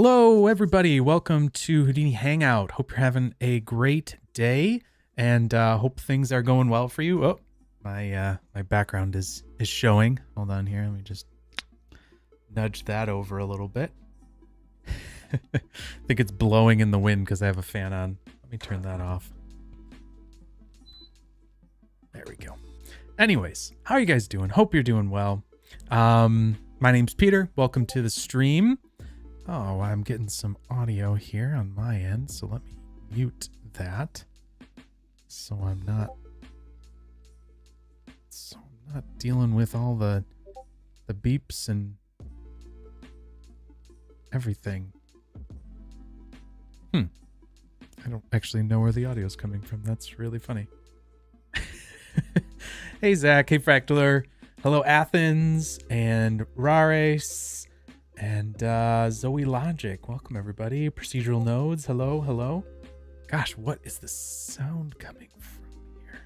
Hello, everybody. Welcome to Houdini Hangout. Hope you're having a great day, and hope things are going well for you. Oh, my background is showing. Hold on here. Let me just nudge that over a little bit. I think it's blowing in the wind because I have a fan on. Let me turn that off. There we go. Anyways, how are you guys doing? Hope you're doing well. My name's Peter. Welcome to the stream. Oh, I'm getting some audio here on my end, so let me mute that so I'm not dealing with all the beeps and everything. I don't actually know where the audio is coming from. That's really funny. Hey Zach, hey Fractaler, hello Athens and Rares. And Zoe Logic, welcome everybody. Procedural Nodes, hello. Gosh, what is the sound coming from here?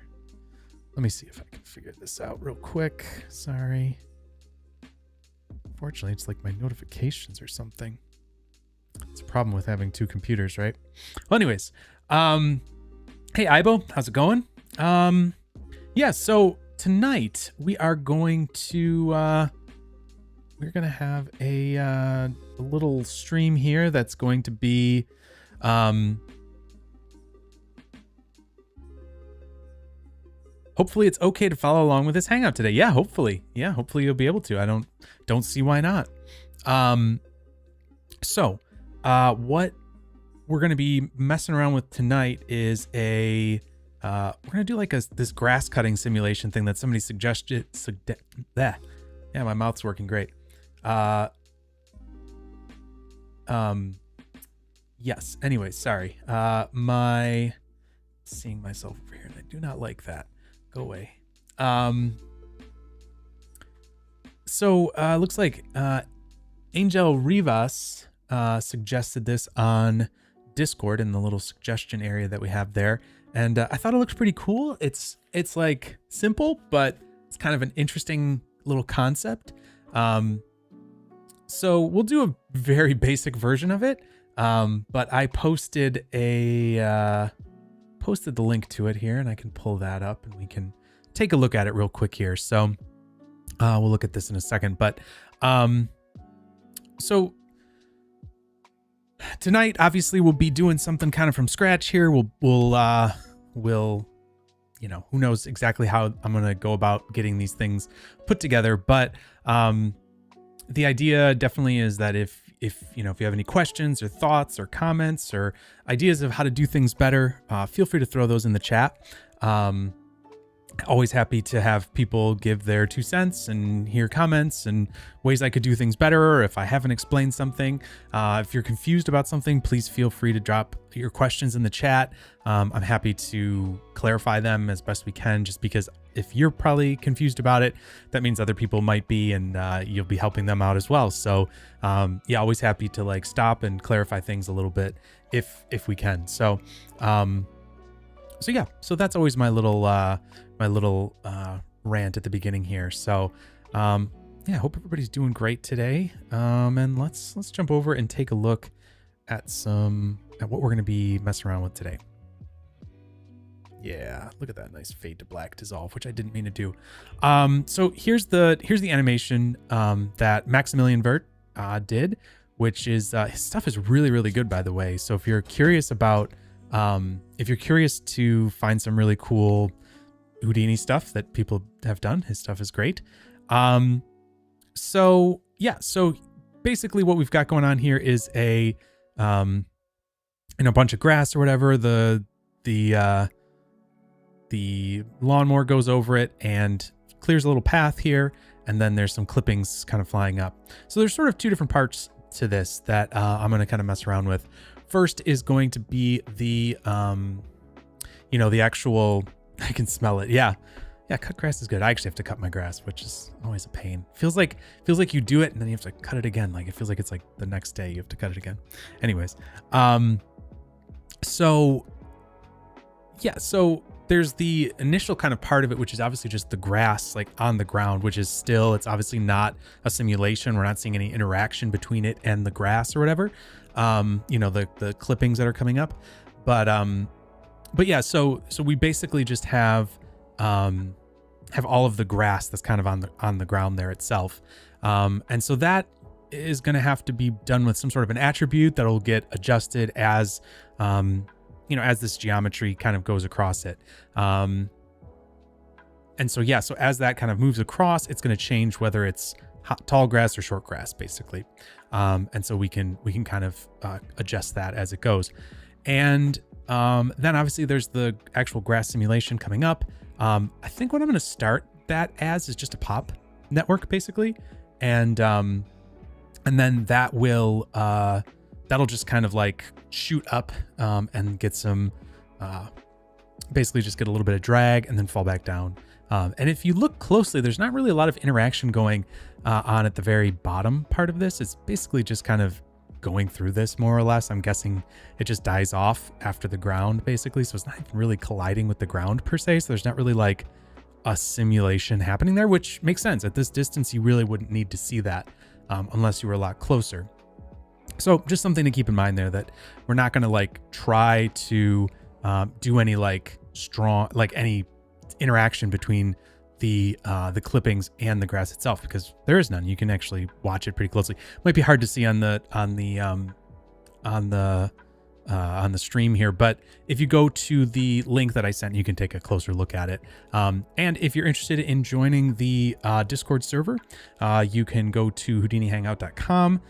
Let me see if I can figure this out real quick. Sorry. Fortunately, it's like my notifications or something. It's a problem with having two computers, right? Well, anyways, hey Ibo, how's it going? Yeah, so tonight we are going to we're going to have a little stream here that's going to be hopefully it's okay to follow along with this hangout today. Yeah, hopefully you'll be able to. I don't see why not. So what we're going to be messing around with tonight is we're going to do like this grass cutting simulation thing that somebody suggested. Yeah, my mouth's working great. Yes, anyways, sorry. Seeing myself over here, and I do not like that. Go away. So looks like Angel Rivas suggested this on Discord in the little suggestion area that we have there, and I thought it looked pretty cool. It's like simple, but it's kind of an interesting little concept. So we'll do a very basic version of it, but I posted the link to it here, and I can pull that up and we can take a look at it real quick here. So we'll look at this in a second, but so tonight obviously we'll be doing something kind of from scratch here. We'll you know, who knows exactly how I'm gonna go about getting these things put together, but the idea definitely is that if you have any questions or thoughts or comments or ideas of how to do things better, feel free to throw those in the chat. Always happy to have people give their 2 cents and hear comments and ways I could do things better, or if I haven't explained something. If you're confused about something, please feel free to drop your questions in the chat. I'm happy to clarify them as best we can, just because if you're probably confused about it, that means other people might be, and you'll be helping them out as well. So yeah, always happy to like stop and clarify things a little bit if we can. So yeah, so that's always my little rant at the beginning here. So yeah, hope everybody's doing great today. And let's jump over and take a look at what we're going to be messing around with today. Yeah, look at that nice fade to black dissolve, which I didn't mean to do. So here's the animation that Maximilian Vert did, which is his stuff is really good, by the way. So if you're curious about if you're curious to find some really cool Houdini stuff that people have done, his stuff is great. So yeah, so basically what we've got going on here is a bunch of grass or whatever. The lawnmower goes over it and clears a little path here, and then there's some clippings kind of flying up. So there's sort of 2 different parts to this that I'm going to kind of mess around with. First is going to be the the actual, I can smell it. Yeah, cut grass is good. I actually have to cut my grass, which is always a pain. Feels like you do it and then you have to cut it again. Like it feels like it's like the next day you have to cut it again. Anyways, so yeah, so there's the initial kind of part of it, which is obviously just the grass like on the ground, which is still, it's obviously not a simulation. We're not seeing any interaction between it and the grass or whatever. You know, the clippings that are coming up. But yeah, so we basically just have all of the grass that's kind of on the ground there itself. And so that is going to have to be done with some sort of an attribute that'll get adjusted as, you know, as this geometry kind of goes across it. And so, yeah, so as that kind of moves across, it's going to change whether it's tall grass or short grass, basically. And so we can kind of adjust that as it goes. And then obviously there's the actual grass simulation coming up. I think what I'm going to start that as is just a pop network, basically. And then that will, that'll just kind of like shoot up and get some, basically just get a little bit of drag and then fall back down. And if you look closely, there's not really a lot of interaction going on at the very bottom part of this. It's basically just kind of going through this more or less. I'm guessing it just dies off after the ground, basically. So it's not even really colliding with the ground per se. So there's not really like a simulation happening there, which makes sense. At this distance, you really wouldn't need to see that unless you were a lot closer. So just something to keep in mind there, that we're not going to like try to do any like strong, like any interaction between the clippings and the grass itself, because there is none. You can actually watch it pretty closely. Might be hard to see on the stream here, but if you go to the link that I sent, you can take a closer look at it. And if you're interested in joining the Discord server, you can go to houdinihangout.com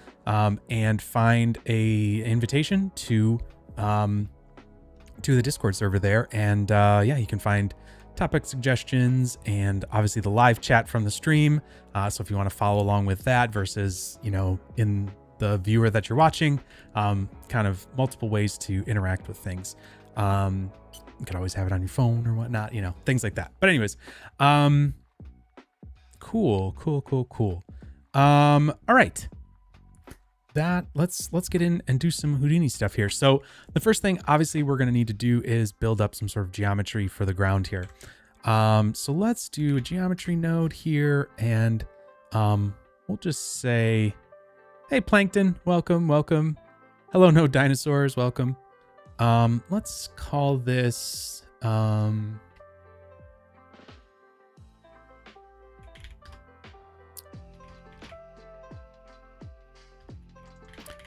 and find a invitation to the Discord server there. And yeah, you can find topic suggestions and obviously the live chat from the stream. So if you want to follow along with that versus, you know, in the viewer that you're watching, kind of multiple ways to interact with things. You could always have it on your phone or whatnot, you know, things like that. But anyways, cool. All right. Let's get in and do some Houdini stuff here. So the first thing obviously we're going to need to do is build up some sort of geometry for the ground here. So let's do a geometry node here, and we'll just say, hey Plankton, welcome. Hello no dinosaurs, welcome. Let's call this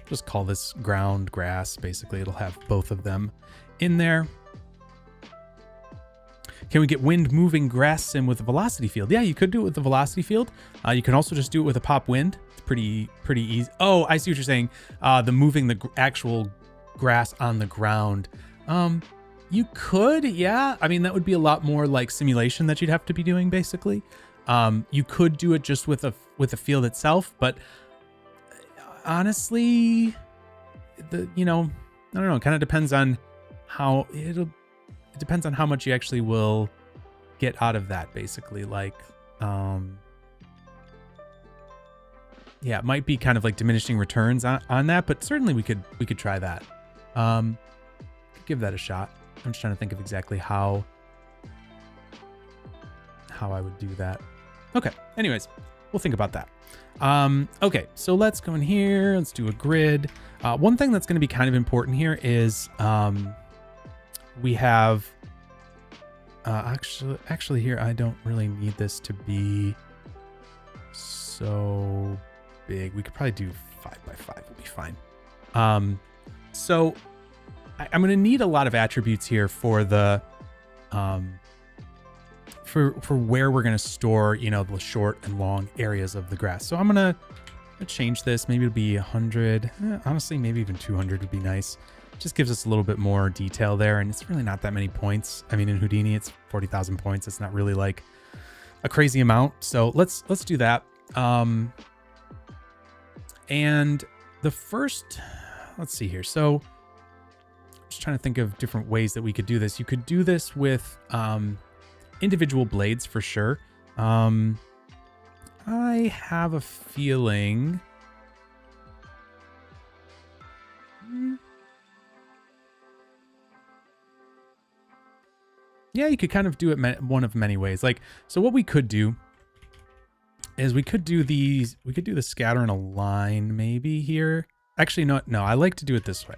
just call this ground grass. Basically, it'll have both of them in there. Can we get wind moving grass sim with a velocity field? Yeah, you could do it with the velocity field. You can also just do it with a pop wind. It's pretty easy. Oh, I see what you're saying. The moving the actual grass on the ground. You could, yeah. I mean, that would be a lot more like simulation that you'd have to be doing, basically. You could do it just with a field itself, but honestly, you know, I don't know. It kind of depends on how it depends on how much you actually will get out of that, basically. Like, yeah, it might be kind of like diminishing returns on that, but certainly we could try that. Give that a shot. I'm just trying to think of exactly how I would do that. Okay. Anyways, we'll think about that. Okay, so let's go in here. Let's do a grid. One thing that's going to be kind of important here is we have actually here, I don't really need this to be so big. We could probably do 5x5. It'll be fine. So I'm going to need a lot of attributes here for the for where we're going to store, you know, the short and long areas of the grass. So I'm going to change this. Maybe it'll be 100. Honestly, maybe even 200 would be nice. Just gives us a little bit more detail there, and it's really not that many points. I mean, in Houdini, it's 40,000 points. It's not really like a crazy amount. So let's do that. And the first, let's see here. So I'm just trying to think of different ways that we could do this. You could do this with individual blades for sure. I have a feeling Yeah, you could kind of do it one of many ways. Like, so what we could do is we could do the scatter in a line maybe here. Actually, no, I like to do it this way.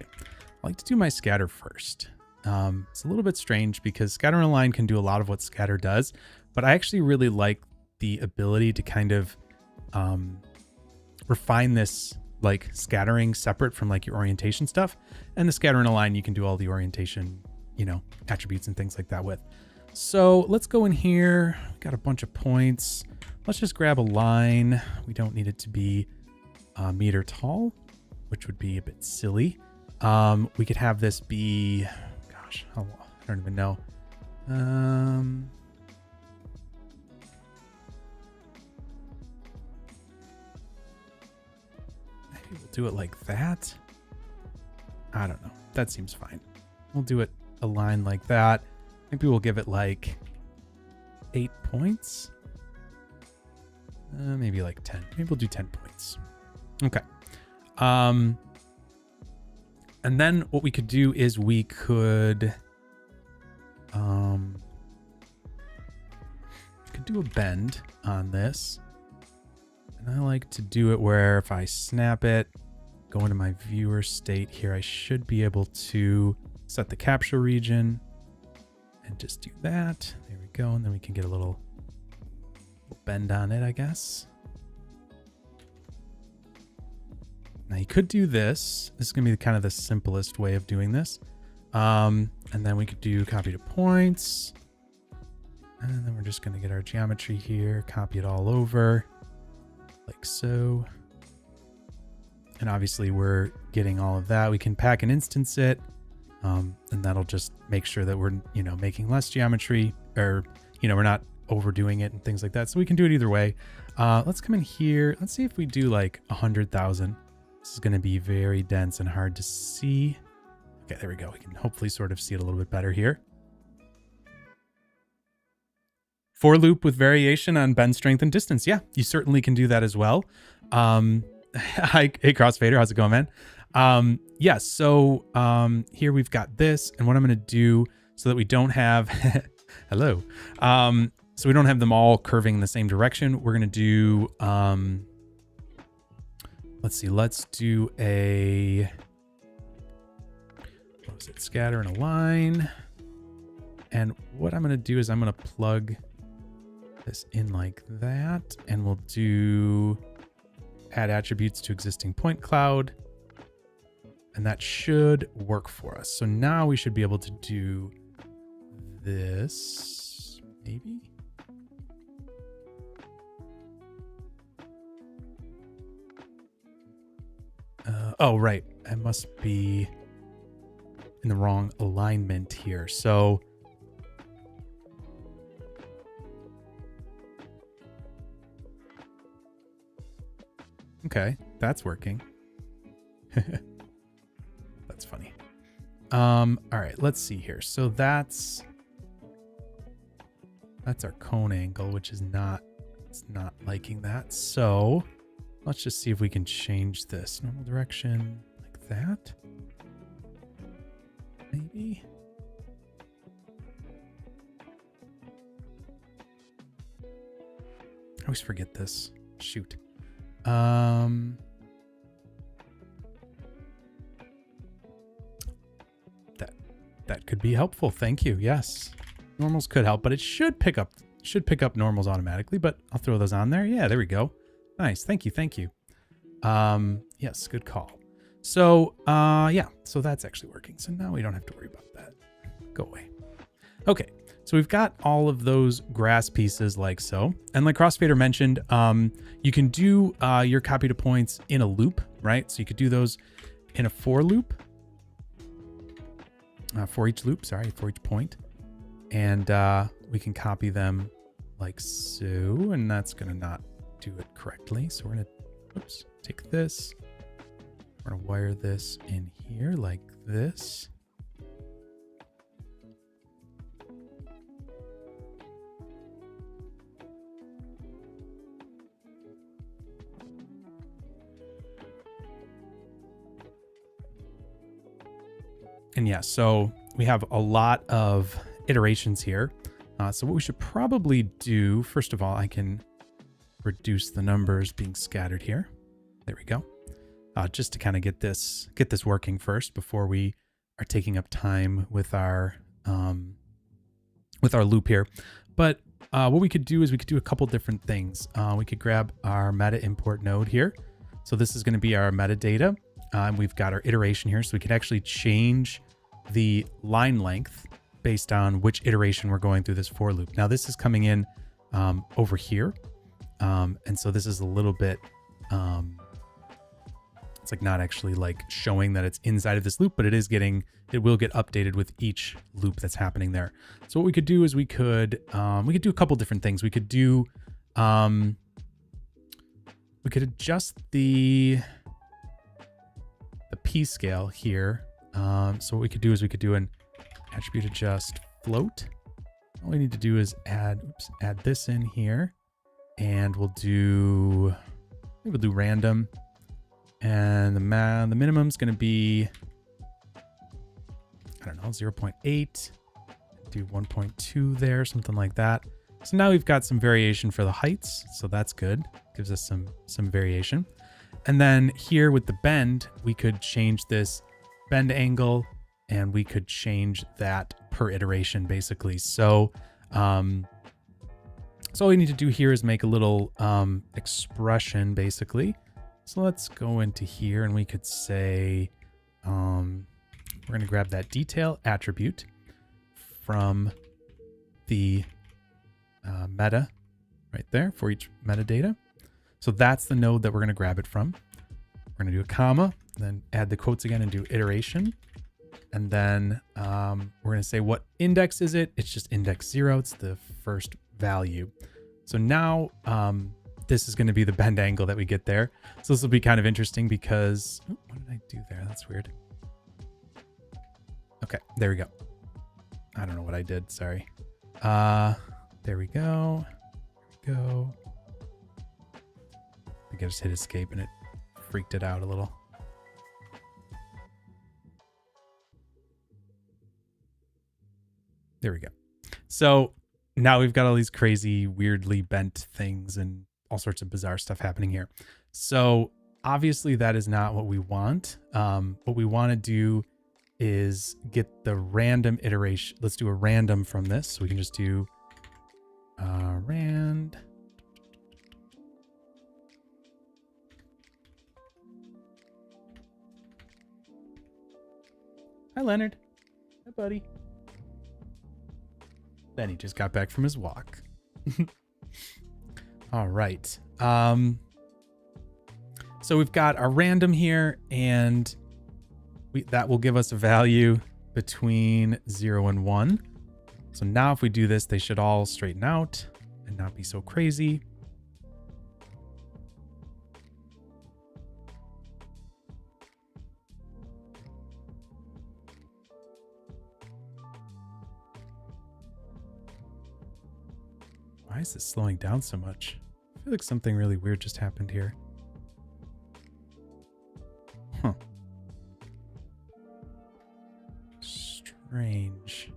I like to do my scatter first. It's a little bit strange because scatter in a line can do a lot of what scatter does, but I actually really like the ability to kind of refine this, like scattering separate from like your orientation stuff. And the scatter in a line, you can do all the orientation, you know, attributes and things like that with. So let's go in here. We got a bunch of points. Let's just grab a line. We don't need it to be a meter tall, which would be a bit silly. We could have this be, gosh, I don't even know. Maybe we'll do it like that. I don't know. That seems fine. We'll do it a line like that. Maybe we'll give it like 8 points. Maybe like 10. Maybe we'll do 10 points. Okay. And then what we could do is we could do a bend on this. And I like to do it where if I snap it, go into my viewer state here, I should be able to set the capture region and just do that. There we go. And then we can get a little bend on it, I guess. Now you could do this. This is going to be kind of the simplest way of doing this. And then we could do copy to points. And then we're just going to get our geometry here, copy it all over like so. And obviously we're getting all of that. We can pack and instance it. And that'll just make sure that we're, you know, making less geometry, or, you know, we're not overdoing it and things like that. So we can do it either way. Let's come in here. Let's see if we do like 100,000. This is going to be very dense and hard to see. Okay, there we go. We can hopefully sort of see it a little bit better here. For loop with variation on bend strength and distance. Yeah, you certainly can do that as well. Hey Crossfader, how's it going, man? Yeah, so here we've got this, and what I'm going to do so that we don't have hello. So we don't have them all curving in the same direction. We're going to do let's see. Let's do a, what was it? Scatter in a line. And what I'm going to do is I'm going to plug this in like that, and we'll do add attributes to existing point cloud. And that should work for us. So now we should be able to do this, maybe. Oh, right. I must be in the wrong alignment here. So okay, that's working. That's funny. All right, let's see here. So that's our cone angle, which is not, it's not liking that. So let's just see if we can change this normal direction like that. Maybe. I always forget this. Shoot. That could be helpful. Thank you. Yes. Normals could help, but it should pick up normals automatically, but I'll throw those on there. Yeah, there we go. Nice. Thank you. Thank you. Yes, good call. So, yeah, so that's actually working. So now we don't have to worry about that. Go away. Okay. So we've got all of those grass pieces like so. And like Crossfader mentioned, you can do your copy to points in a loop, right? So you could do those in a for loop. For each loop, sorry, for each point. And we can copy them like so. And that's going to not do it correctly. So we're going to, oops, take this. We're going to wire this in here like this. And yeah, so we have a lot of iterations here. So what we should probably do, first of all, I can reduce the numbers being scattered here. There we go. Just to kind of get this working first before we are taking up time with our loop here. But what we could do is we could do a couple different things. We could grab our meta import node here. So this is going to be our metadata. We've got our iteration here, so we could actually change the line length based on which iteration we're going through this for loop. Now this is coming in over here. And so this is a little bit, it's like not actually like showing that it's inside of this loop, but it will get updated with each loop that's happening there. So what we could do is we could do a couple different things. We could do, we could adjust the P scale here. So what we could do is we could do an attribute adjust float. All we need to do is add this in here, and we'll do random, and the minimum is going to be, I don't know, 0.8, do 1.2 there, something like that. So now we've got some variation for the heights, so that's good. Gives us some variation. And then here with the bend, we could change this bend angle, and we could change that per iteration basically. So all we need to do here is make a little expression basically. So let's go into here, and we could say, we're going to grab that detail attribute from the meta right there for each metadata. So that's the node that we're going to grab it from. We're going to do a comma, then add the quotes again and do iteration. And then we're going to say, what index is it? It's just index 0. It's the first value. So now this is going to be the bend angle that we get there. So this will be kind of interesting because, oh, what did I do there? That's weird. Okay, there we go. I don't know what I did. Sorry. There we go. There we go. I think I just hit escape and it freaked it out a little. There we go. So now we've got all these crazy, weirdly bent things and all sorts of bizarre stuff happening here. So obviously that is not what we want. What we want to do is get the random iteration. Let's do a random from this. So we can just do rand. Hi, Leonard. Hi, buddy. Then he just got back from his walk. All right. So we've got our random here, and that will give us a value between 0 and 1. So now if we do this, they should all straighten out and not be so crazy. Why is this slowing down so much? I feel like something really weird just happened here. Huh. Strange.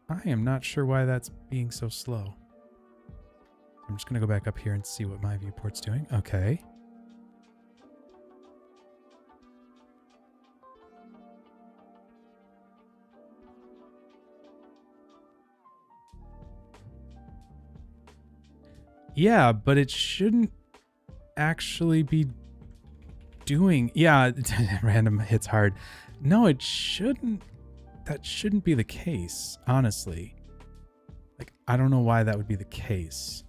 I am not sure why that's being so slow. I'm just going to go back up here and see what my viewport's doing. Okay. Yeah, but it shouldn't actually be doing... Yeah, random hits hard. No, it shouldn't. That shouldn't be the case, honestly. Like, I don't know why that would be the case.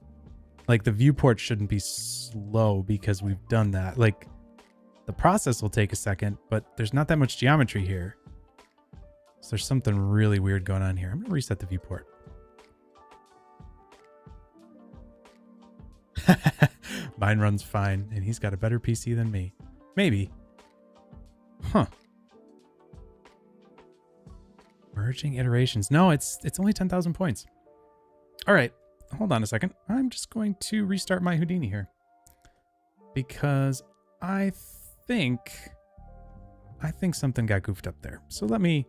Like, the viewport shouldn't be slow because we've done that. Like, the process will take a second, but there's not that much geometry here. So there's something really weird going on here. I'm going to reset the viewport. Mine runs fine, and he's got a better PC than me. Maybe. Huh. Merging iterations. No, it's only 10,000 points. All right. Hold on a second. I'm just going to restart my Houdini here. Because I think something got goofed up there. So let me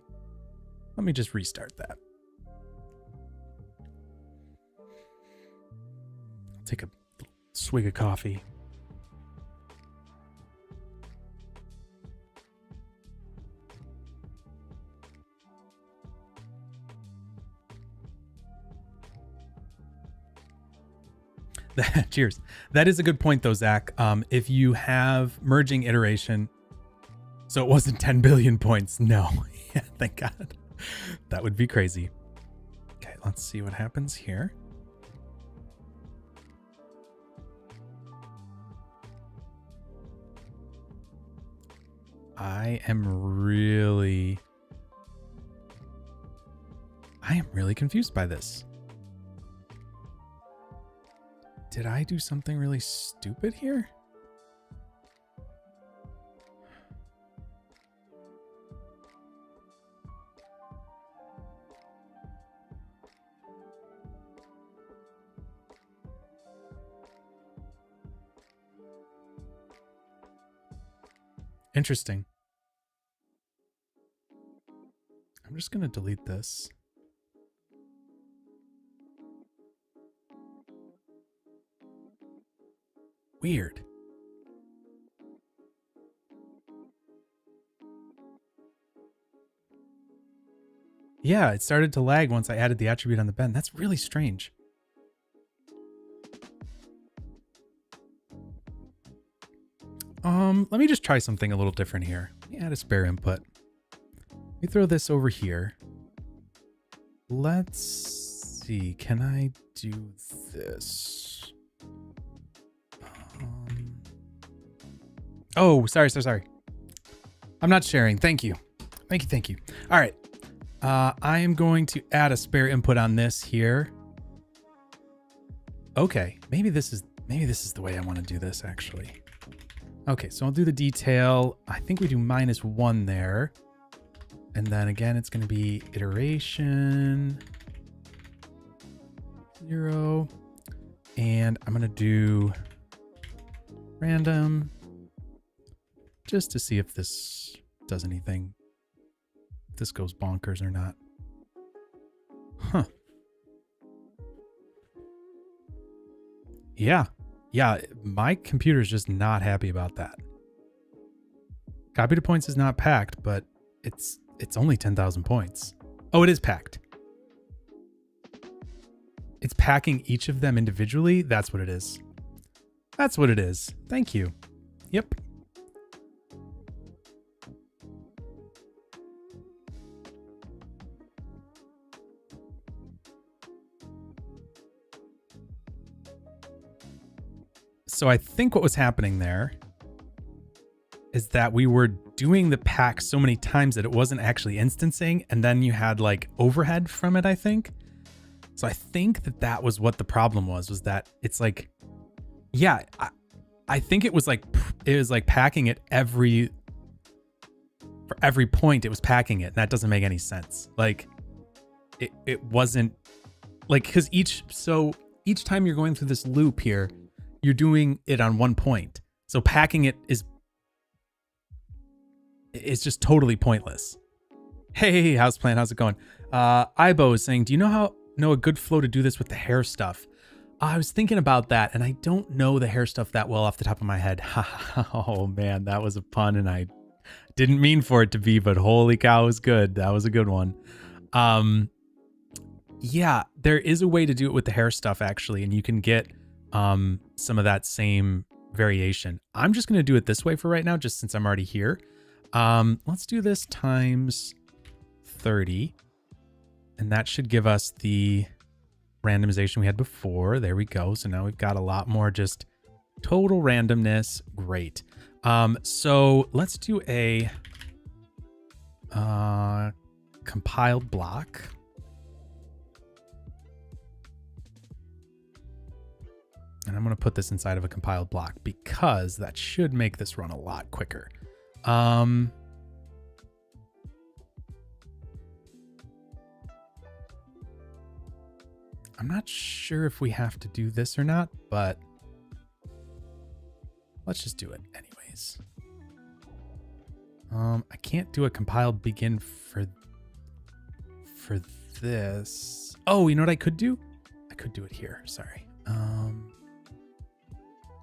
Let me just restart that. Take a swig of coffee. Cheers. That is a good point though, Zach. If you have merging iteration, so it wasn't 10 billion points. No. Yeah, thank God. That would be crazy. Okay, let's see what happens here. I am really confused by this. Did I do something really stupid here? Interesting. I'm just going to delete this. Weird. Yeah, it started to lag once I added the attribute on the bend. That's really strange. Let me just try something a little different here. Let me add a spare input. Let me throw this over here. Let's see. Can I do this? Oh, sorry. I'm not sharing. Thank you. Thank you. All right. I am going to add a spare input on this here. Okay. Maybe this is the way I want to do this actually. Okay, so I'll do the detail. I think we do -1 there. And then again, it's going to be iteration 0. And I'm going to do random just to see if this does anything. If this goes bonkers or not. Huh. Yeah, my computer's just not happy about that. Copy to points is not packed, but it's only 10,000 points. Oh, it is packed. It's packing each of them individually. That's what it is. That's what it is. Thank you. Yep. So I think what was happening there is that we were doing the pack so many times that it wasn't actually instancing, and then you had like overhead from it, I think. So I think that was what the problem was that it's like, yeah, I think it was like packing it for every point it was packing it. And that doesn't make any sense. Like it wasn't like, because each time you're going through this loop here, you're doing it on one point. So packing it is just totally pointless. Hey, Houseplant, how's it going? Ibo is saying, do you know a good flow to do this with the hair stuff? I was thinking about that, and I don't know the hair stuff that well off the top of my head. Oh man, that was a pun, and I didn't mean for it to be, but holy cow, it was good. That was a good one. Yeah, there is a way to do it with the hair stuff actually, and you can get some of that same variation. I'm just going to do it this way for right now, just since I'm already here. Let's do this times 30, and that should give us the randomization we had before. There we go. So now we've got a lot more just total randomness. Great. So let's do a compiled block. And I'm going to put this inside of a compiled block because that should make this run a lot quicker. I'm not sure if we have to do this or not, but let's just do it anyways. I can't do a compiled begin for for this. Oh, you know what I could do? I could do it here. Sorry.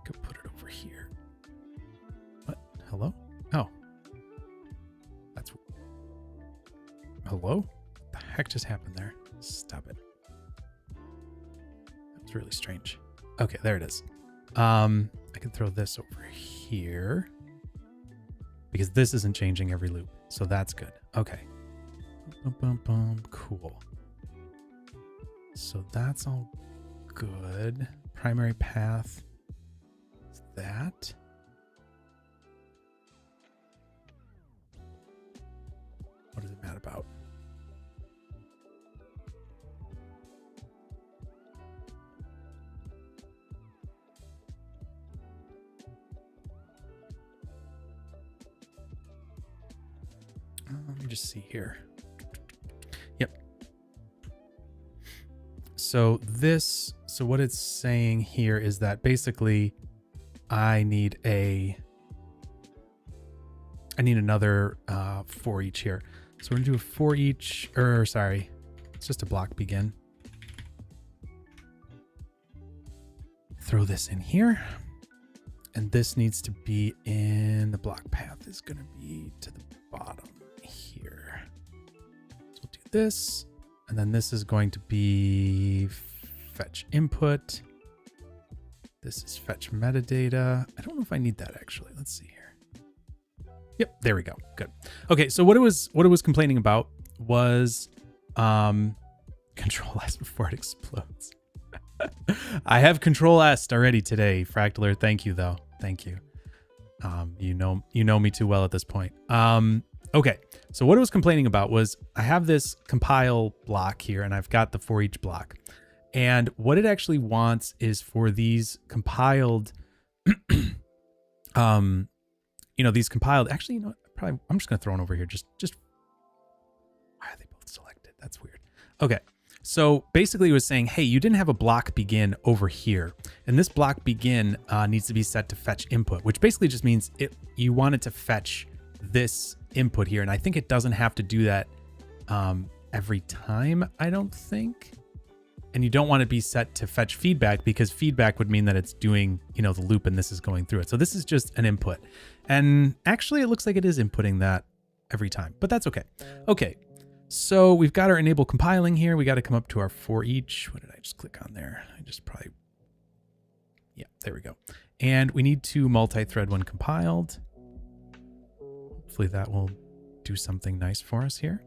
Could put it over here. What? Hello? Oh. That's... Hello? What the heck just happened there? Stop it. That was really strange. Okay, there it is. I can throw this over here because this isn't changing every loop. So that's good. Okay. Cool. So that's all good. Primary path is that. What is it mad about? Let me just see here. Yep. So what it's saying here is that basically I need another for each here. So we're gonna do a for each, or sorry, it's just a block begin. Throw this in here. And this needs to be in the block path is gonna be to the bottom here. So we'll do this, and then this is going to be fetch input. This is fetch metadata. I don't know if I need that actually. Let's see here. Yep, there we go. Good. Okay, so what it was complaining about was control S before it explodes. I have control S already today, Fractaler. Thank you though. Thank you. You know me too well at this point. Okay, so what it was complaining about was I have this compile block here and I've got the for each block. And what it actually wants is for these compiled, these compiled, actually, probably, I'm just going to throw one over here. Just, why are they both selected? That's weird. Okay. So basically it was saying, hey, you didn't have a block begin over here. And this block begin needs to be set to fetch input, which basically just means you want it to fetch this input here. And I think it doesn't have to do that every time, I don't think. And you don't want to be set to fetch feedback because feedback would mean that it's doing, the loop and this is going through it. So this is just an input. And actually it looks like it is inputting that every time, but that's okay. Okay. So we've got our enable compiling here. We got to come up to our for each. What did I just click on there? Yeah, there we go. And we need to multi-thread when compiled. Hopefully that will do something nice for us here.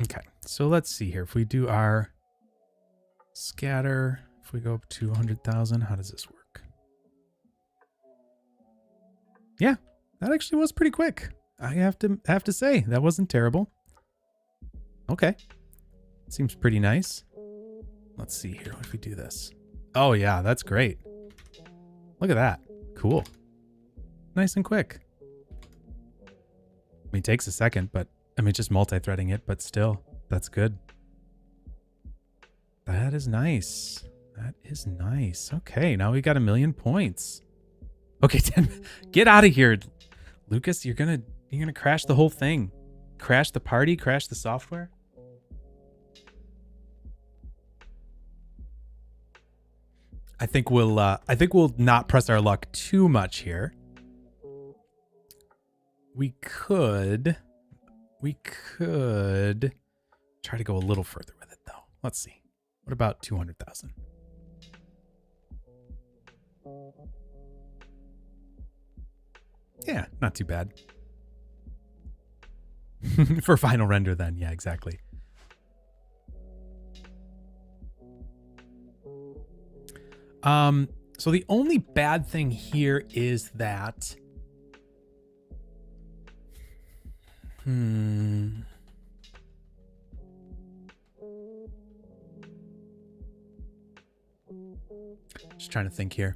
Okay, so let's see here. If we do our scatter, if we go up to 100,000, how does this work? Yeah, that actually was pretty quick. I have to say that wasn't terrible. Okay, seems pretty nice. Let's see here. What if we do this? Oh yeah, that's great. Look at that. Cool. Nice and quick. I mean, it takes a second, but just multi-threading it, but still, that's good. That is nice. That is nice. Okay, now we got 1,000,000 points. Okay, 10, get out of here, Lucas. You're gonna crash the whole thing. Crash the party. Crash the software. I think we'll not press our luck too much here. We could try to go a little further with it, though. Let's see. What about 200,000? Yeah, not too bad. For final render, then. Yeah, exactly. So the only bad thing here is that just trying to think here.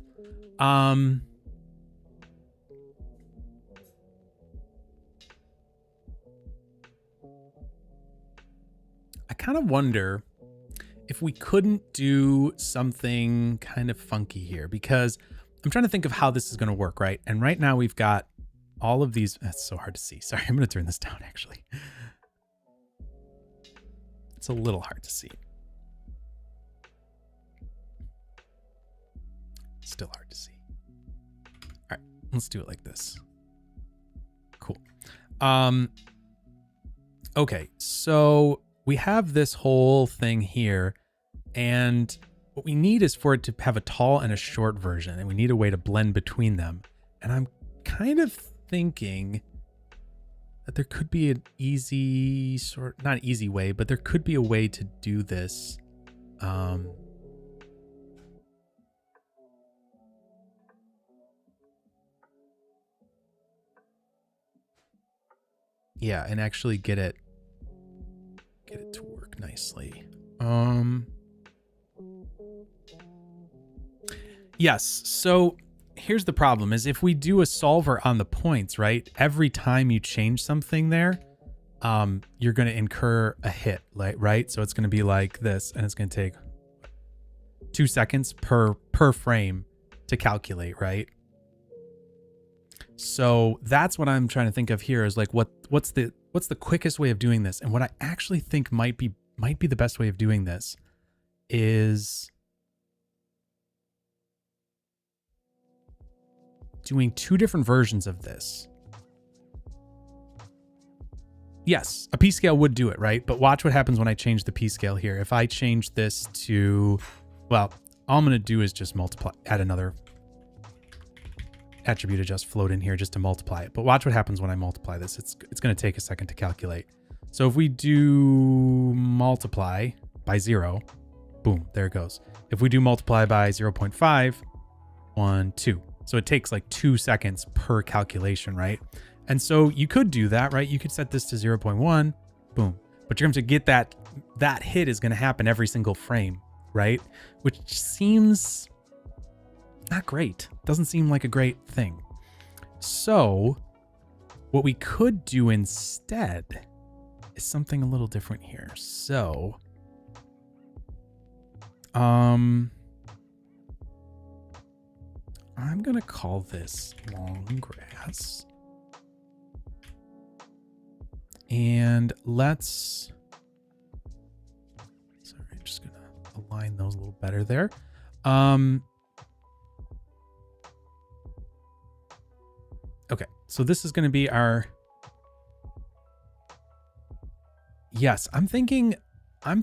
kind of wonder if we couldn't do something kind of funky here, because I'm trying to think of how this is going to work, right? And right now we've got all of these. That's so hard to see. Sorry, I'm going to turn this down, actually. It's a little hard to see. Still hard to see. All right, let's do it like this. Cool. Okay, so we have this whole thing here, and what we need is for it to have a tall and a short version, and we need a way to blend between them. And I'm kind of thinking that there could be an easy not easy way, but there could be a way to do this. Yeah, and actually get it to work nicely. Yes, so here's the problem is if we do a solver on the points, right? Every time you change something there, you're going to incur a hit, right? So it's going to be like this, and it's going to take 2 seconds per frame to calculate, right? So that's what I'm trying to think of here is like what's the quickest way of doing this? And what I actually think might be the best way of doing this is doing 2 different versions of this. Yes, a p-scale would do it, right? But watch what happens when I change the p-scale here. If I change this to, well, all I'm going to do is just multiply, add another attribute adjust float in here just to multiply it. But watch what happens when I multiply this. It's going to take a second to calculate. So if we do multiply by 0, boom, there it goes. If we do multiply by 0.5, 1, 2. So it takes like 2 seconds per calculation, right? And so you could do that, right? You could set this to 0.1, boom. But you're going to get that hit is going to happen every single frame, right? Which seems not great. Doesn't seem like a great thing. So what we could do instead is something a little different here. So, I'm going to call this long grass. And let's, sorry, I'm just going to align those a little better there. Okay, so this is going to be our, yes, I'm thinking a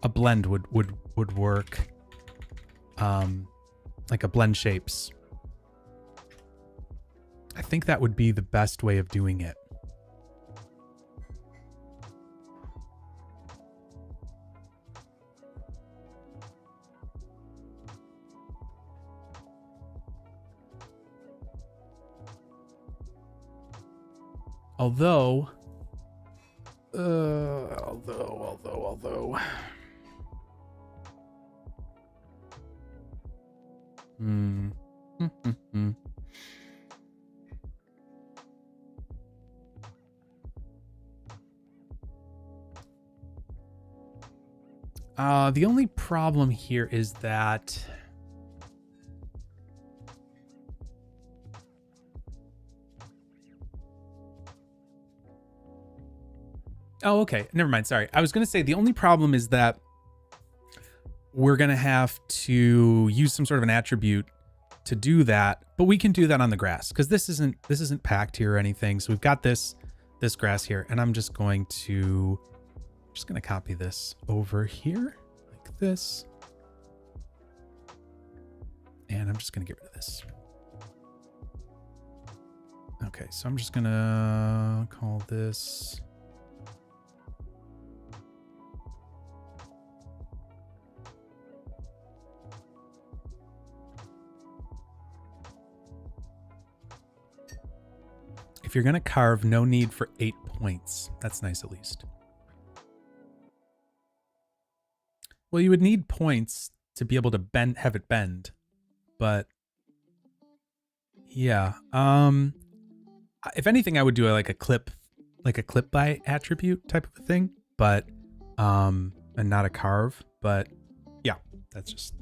blend would work. Like a blend shapes. I think that would be the best way of doing it. Although, the only problem here is that oh, okay. Never mind. Sorry. I was going to say the only problem is that we're going to have to use some sort of an attribute to do that, but we can do that on the grass because this isn't packed here or anything. So we've got this grass here, and I'm just going to copy this over here like this. And I'm just going to get rid of this. Okay. So I'm just going to call this if you're going to carve, no need for 8 points. That's nice, at least. Well, you would need points to be able to have it bend, but yeah. If anything, I would do like a clip like a clip by attribute type of a thing, but and not a carve, but yeah, that's just.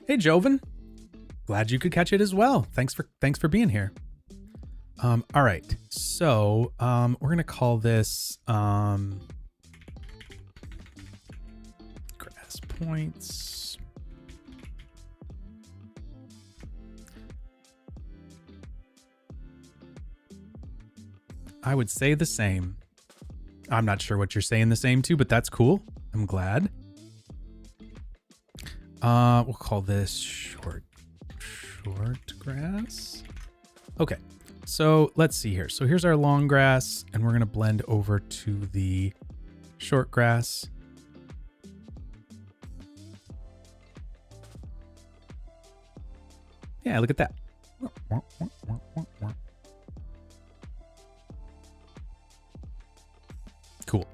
Hey Joven, glad you could catch it as well. Thanks for being here. All right, so we're gonna call this grass points. I would say the same. I'm not sure what you're saying the same to, but that's cool. I'm glad. We'll call this short grass. Okay, so let's see here. So here's our long grass, and we're gonna blend over to the short grass. Yeah, look at that. Cool.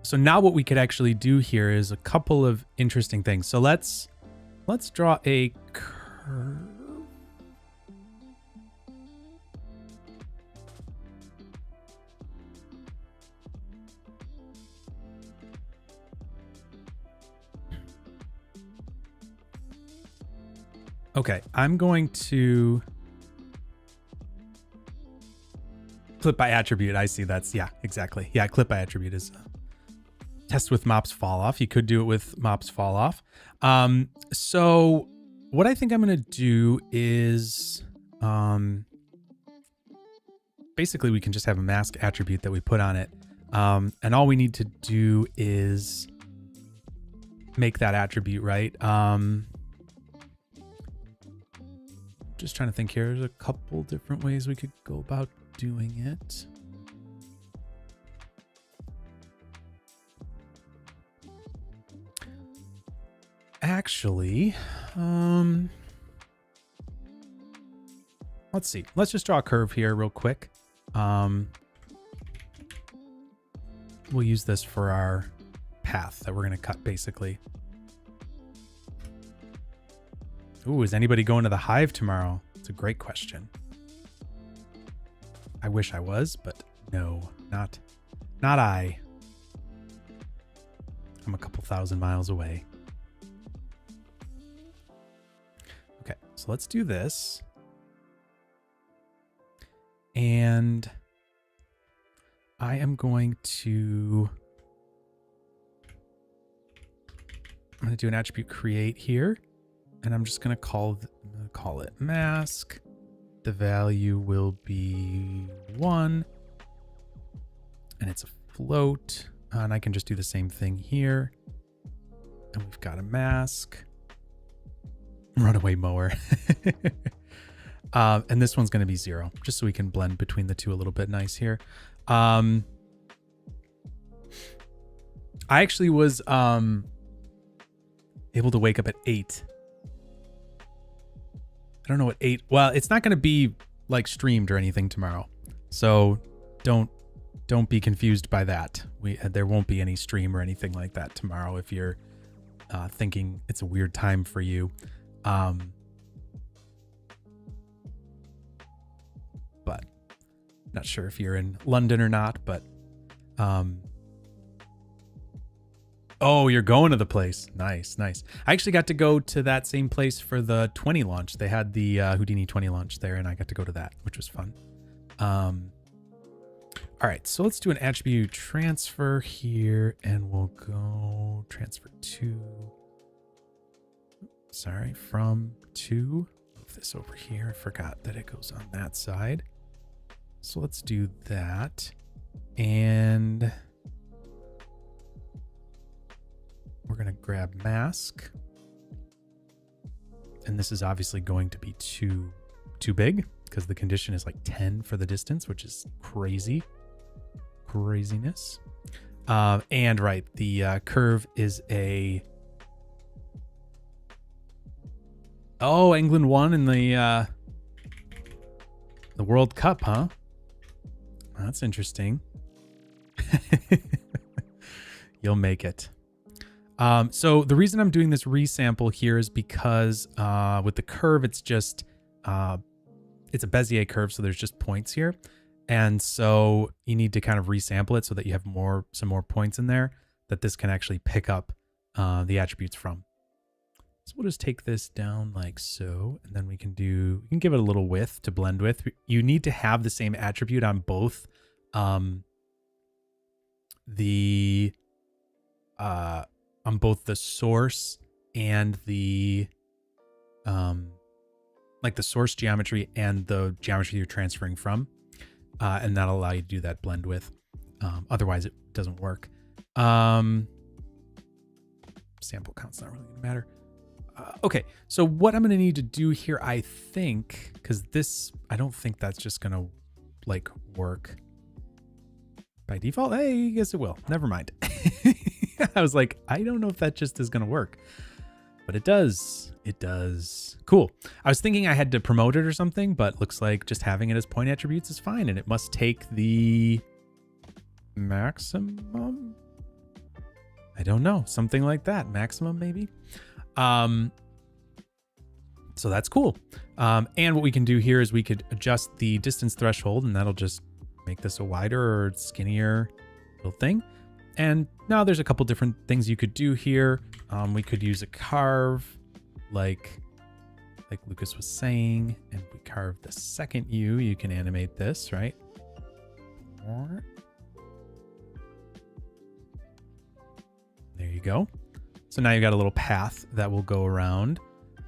So now what we could actually do here is a couple of interesting things. So let's draw a curve. Okay, I'm going to clip by attribute. I see that's, yeah, exactly. Yeah, clip by attribute is test with mops fall off. You could do it with mops fall off. So what I think I'm going to do is basically we can just have a mask attribute that we put on it. And all we need to do is make that attribute, right? Just trying to think here. There's a couple different ways we could go about doing it. Actually, let's see. Let's just draw a curve here real quick. We'll use this for our path that we're going to cut basically. Ooh, is anybody going to the Hive tomorrow? It's a great question. I wish I was, but no, not I. I'm a couple thousand miles away. Okay, so let's do this. And I am going to do an attribute create here. And I'm just going to call it mask. The value will be 1. And it's a float. And I can just do the same thing here. And we've got a mask. Runaway mower. And this one's going to be 0, just so we can blend between the two a little bit nice here. I actually was able to wake up at 8. I don't know what 8. Well, it's not going to be like streamed or anything tomorrow, so don't be confused by that. There won't be any stream or anything like that tomorrow if you're thinking it's a weird time for you. But not sure if you're in London or not, but oh, you're going to the place. Nice. I actually got to go to that same place for the 20 launch. They had the Houdini 20 launch there, and I got to go to that, which was fun. All right, so let's do an attribute transfer here, and we'll go transfer from to. Move this over here. I forgot that it goes on that side. So let's do that. And we're going to grab mask. And this is obviously going to be too big because the condition is like 10 for the distance, which is craziness. And right, the curve is a... Oh, England won in the World Cup, huh? That's interesting. You'll make it. So the reason I'm doing this resample here is because with the curve, it's just it's a Bezier curve, so there's just points here. And so you need to kind of resample it so that you have some more points in there that this can actually pick up the attributes from. So we'll just take this down like so, and then we can give it a little width to blend with. You need to have the same attribute on both the source and the like the source geometry and the geometry you're transferring from, and that'll allow you to do that blend with. Otherwise it doesn't work. Sample count's not really gonna matter. Okay, so what I'm gonna need to do here, I think, because this, I don't think that's just gonna like work by default. Hey, I guess it will. Never mind. I was like, I don't know if that just is gonna work, but it does. It does. Cool. I was thinking I had to promote it or something, but looks like just having it as point attributes is fine, and it must take the maximum. I don't know, something like that. Maximum maybe. So that's cool. And what we can do here is we could adjust the distance threshold, and that'll just make this a wider or skinnier little thing. And now there's a couple different things you could do here. We could use a carve like Lucas was saying, and we carve the second U. You can animate this, right? There you go. So now you've got a little path that will go around.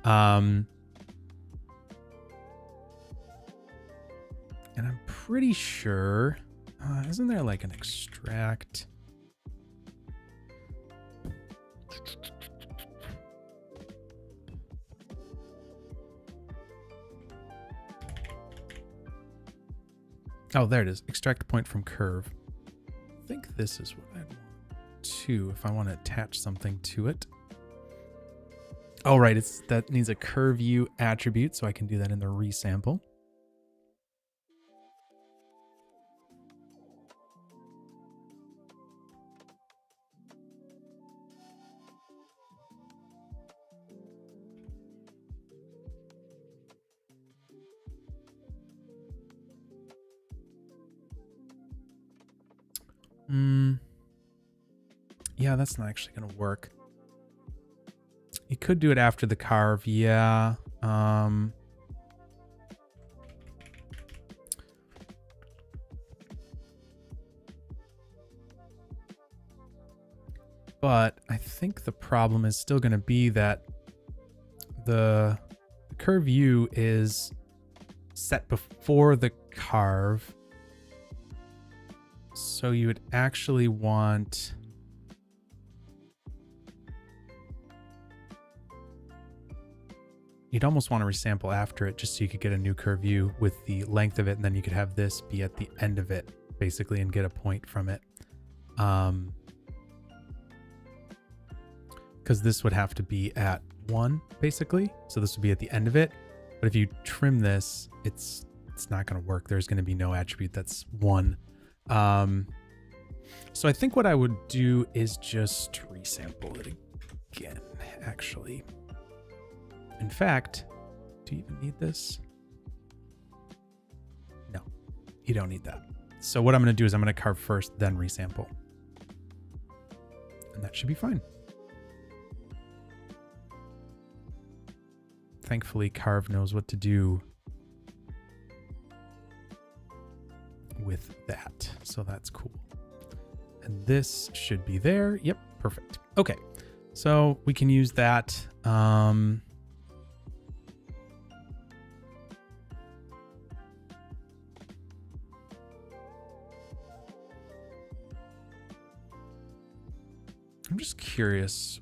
And I'm pretty sure, isn't there like an extract? Oh, there it is. Extract point from curve. I think this is what I want to, if I want to attach something to it. Oh, right. That needs a curve view attribute, so I can do that in the resample. Yeah, that's not actually going to work. You could do it after the carve. Yeah. But I think the problem is still going to be that the curve U is set before the carve. So you would actually want... You'd almost want to resample after it just so you could get a new curve view with the length of it, and then you could have this be at the end of it, basically, and get a point from it. Because this would have to be at 1, basically. So this would be at the end of it. But if you trim this, it's not going to work. There's going to be no attribute that's 1. So I think what I would do is just resample it again, actually. In fact, do you even need this? No, you don't need that. So what I'm going to do is I'm going to carve first, then resample. And that should be fine. Thankfully, carve knows what to do with that. So that's cool. And this should be there. Yep, perfect. Okay, so we can use that. I'm just curious.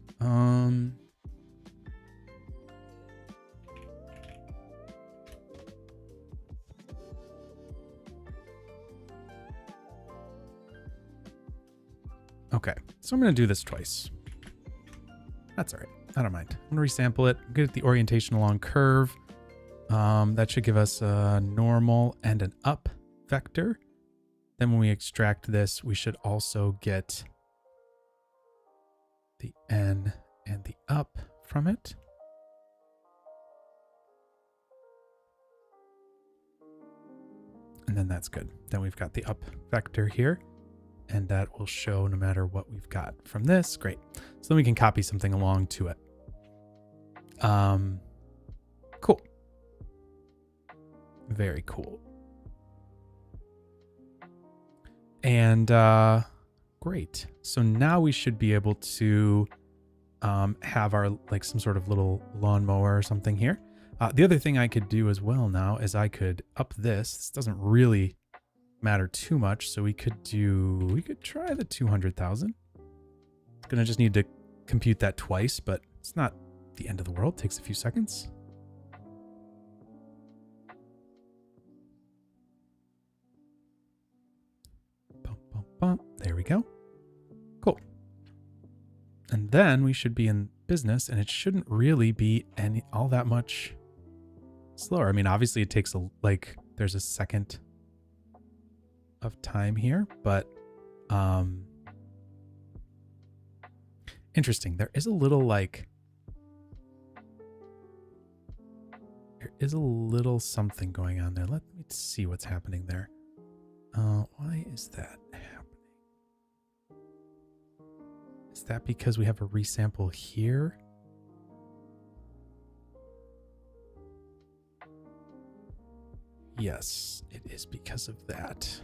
Okay, so I'm going to do this twice. That's all right. I don't mind. I'm going to resample it. Get the orientation along curve. That should give us a normal and an up vector. Then when we extract this, we should also get the N and the up from it. and that's good. Then we've got the up vector here, and that will show no matter what we've got from this. Great. So then we can copy something along to it. Cool. Very cool. And great. So now we should be able to have our like some sort of little lawnmower or something here. The other thing I could do as well now is I could up this. This doesn't really matter too much, so we could try the 200,000. It's gonna just need to compute that twice, but it's not the end of the world. It takes a few seconds. Bum, bum, bum. There we go. Cool. And then we should be in business, and it shouldn't really be all that much slower. I mean, obviously it takes there's a second of time here, but interesting. There is a little something going on there. Let me see what's happening there. Why is that happening? Is that because we have a resample here? Yes, it is because of that.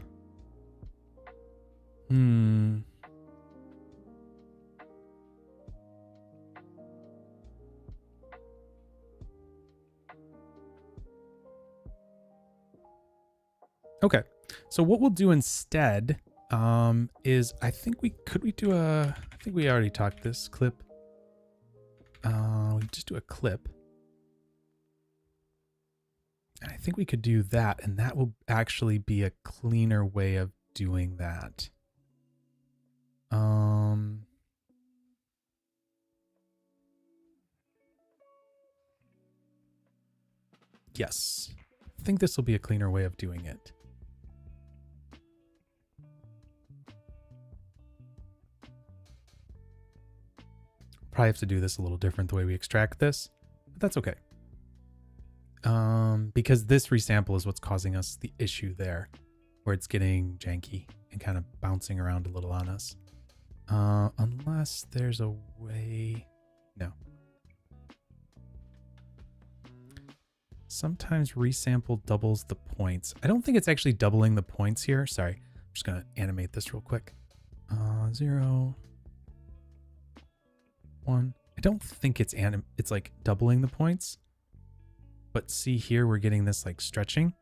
Okay, so what we'll do instead is I think we already talked this clip. We just do a clip. And I think we could do that, and that will actually be a cleaner way of doing that. Yes, I think this will be a cleaner way of doing it. Probably have to do this a little different the way we extract this, but that's okay. Because this resample is what's causing us the issue there, where it's getting janky and kind of bouncing around a little on us. Unless there's a way... No. Sometimes resample doubles the points. I don't think it's actually doubling the points here. Sorry, I'm just going to animate this real quick. 0, 1. I don't think it's like doubling the points. But see here, we're getting this like stretching.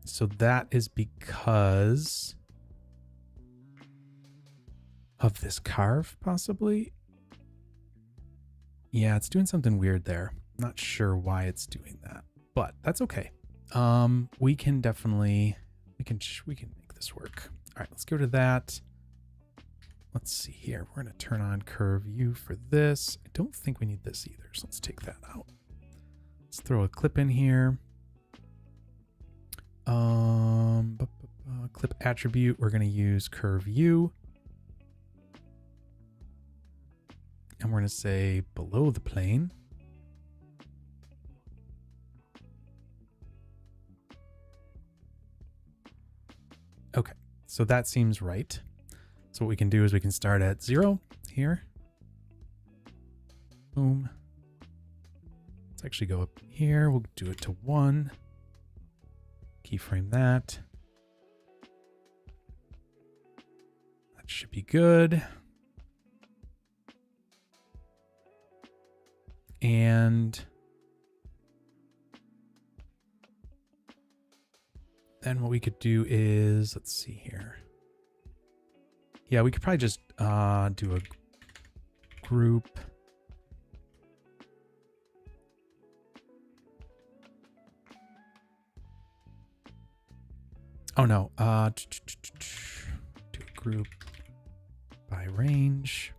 So that is because of this carve, possibly. Yeah, it's doing something weird there. Not sure why it's doing that, but that's okay. We can definitely, we can make this work. All right, let's go to that. Let's see here. We're going to turn on curve view for this. I don't think we need this either, so let's take that out. Let's throw a clip in here. Clip attribute, we're going to use curve view. And we're going to say below the plane. Okay, so that seems right. So what we can do is we can start at 0 here. Boom. Let's actually go up here. We'll do it to 1. Keyframe that. That should be good. And then what we could do is, let's see here. Yeah, we could probably just do a group. Oh no, do a group by range.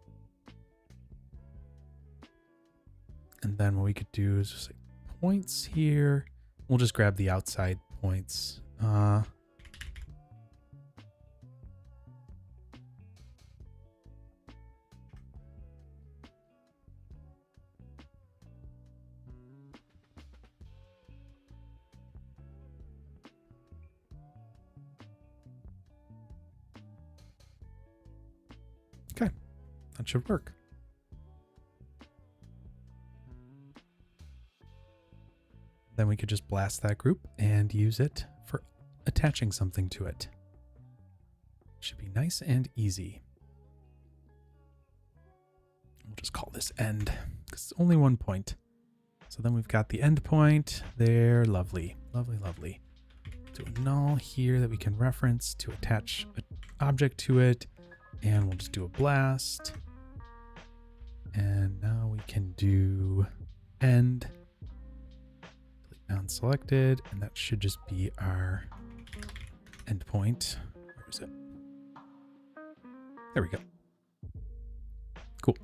And then what we could do is just like points here. We'll just grab the outside points. That should work. Then we could just blast that group and use it for attaching something to it. Should be nice and easy. We'll just call this end because it's only one point. So then we've got the end point there. Lovely, lovely, lovely. Do a null here that we can reference to attach an object to it. And we'll just do a blast. And now we can do end. Non-selected, and that should just be our endpoint. Where is it? There we go. Cool.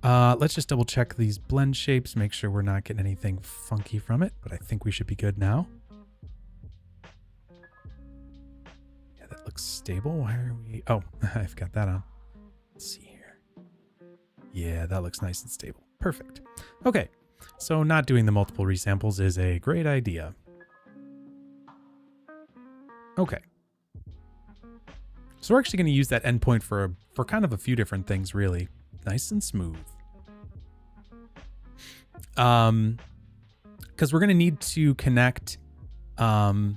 Let's just double check these blend shapes, make sure we're not getting anything funky from it, but I think we should be good now. Yeah, that looks stable. Why are we... Oh, I've got that on. Let's see here. Yeah, that looks nice and stable. Perfect. Okay. So not doing the multiple resamples is a great idea. Okay. So we're actually going to use that endpoint for kind of a few different things, really. Nice and smooth. Because we're going to need to connect, we're going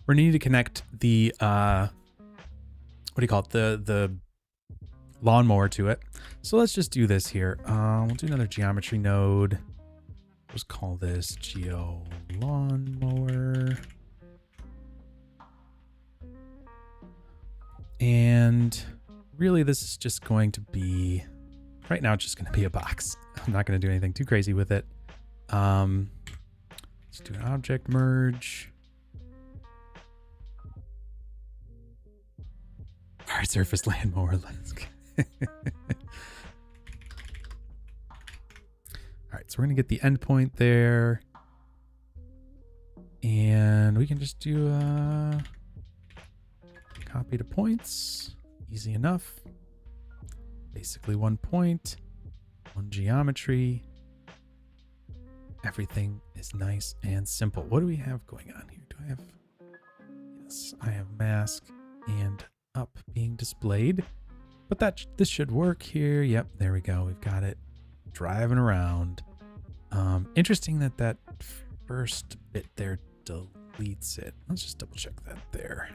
to need to connect the, what do you call it? The lawnmower to it. So let's just do this here. We'll do another geometry node. Let's call this geo lawnmower. And really this is just going to be, right now it's just going to be a box. I'm not going to do anything too crazy with it. Let's do an object merge. Hard surface lawnmower. Let's go. All right, so we're going to get the endpoint there. And we can just do copy to points. Easy enough. Basically one point, one geometry. Everything is nice and simple. What do we have going on here? Do I have... Yes, I have mask and up being displayed. But this should work here. Yep, there we go. We've got it driving around. Interesting that first bit there deletes it. Let's just double check that there.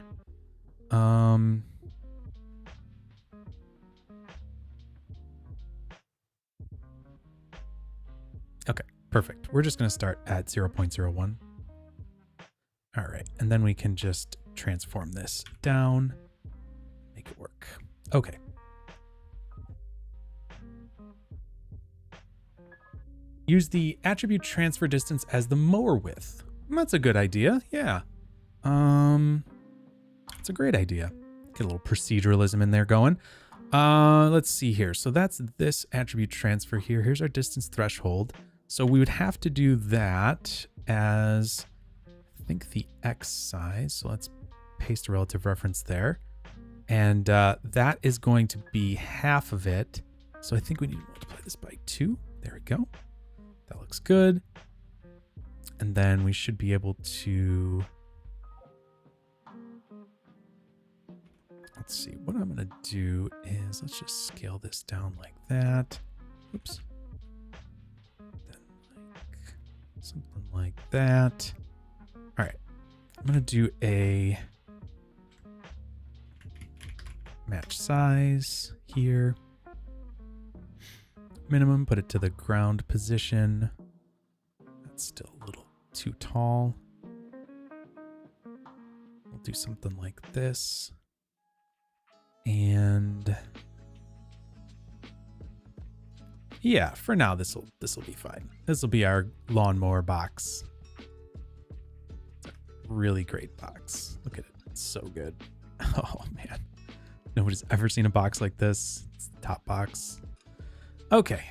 Okay, perfect. We're just going to start at 0.01. All right, and then we can just transform this down, make it work. Okay. Use the attribute transfer distance as the mower width. That's a good idea. Yeah. It's a great idea. Get a little proceduralism in there going. Let's see here. So that's this attribute transfer here. Here's our distance threshold. So we would have to do that as, I think, the X size. So let's paste a relative reference there. And that is going to be half of it. So I think we need to multiply this by 2. There we go. That looks good. And then we should be able to, let's see, what I'm going to do is let's just scale this down like that. Oops. Then like something like that. All right. I'm going to do a match size here. Minimum, put it to the ground position. That's still a little too tall. We'll do something like this. And yeah, for now this will be fine. This will be our lawnmower box. It's a really great box. Look at it. It's so good. Oh man. Nobody's ever seen a box like this. It's the top box. Okay,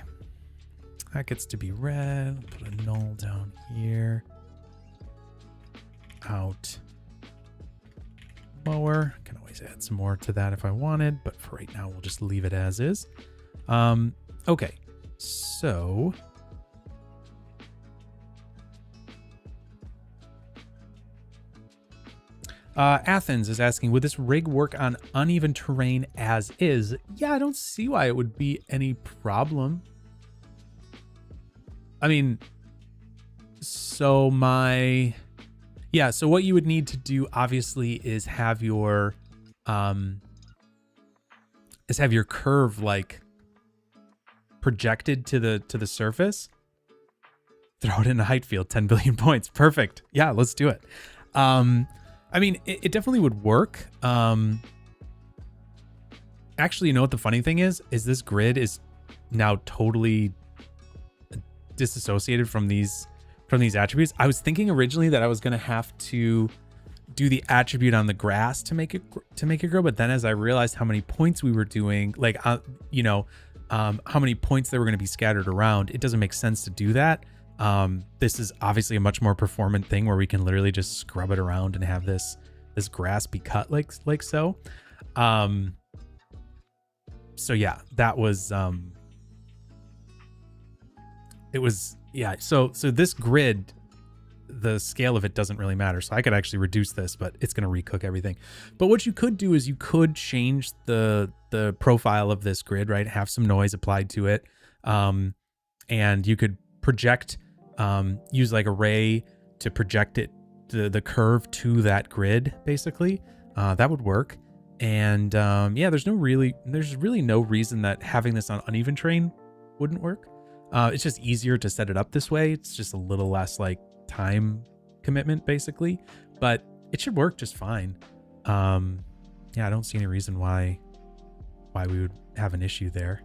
that gets to be red. Put a null down here. Out. Mower. Can always add some more to that if I wanted, but for right now, we'll just leave it as is. Okay, so Athens is asking, would this rig work on uneven terrain as is? Yeah, I don't see why it would be any problem. I mean, so what you would need to do obviously is have your curve like projected to the surface. Throw it in a height field, 10 billion points. Perfect. Yeah, let's do it. I mean, it definitely would work. Actually, you know what the funny thing is this grid is now totally disassociated from these attributes. I was thinking originally that I was going to have to do the attribute on the grass to make it grow, but then as I realized how many points we were doing, like how many points there were going to be scattered around, it doesn't make sense to do that. This is obviously a much more performant thing where we can literally just scrub it around and have this grass be cut like so. So yeah, that was so this grid, the scale of it doesn't really matter. So I could actually reduce this, but it's going to recook everything. But what you could do is you could change the profile of this grid, right? Have some noise applied to it. And you could project, use like a ray to project it, the curve to that grid, basically. That would work. And there's really no reason that having this on uneven terrain wouldn't work. It's just easier to set it up this way. It's just a little less like time commitment, basically, but it should work just fine. I don't see any reason why we would have an issue there.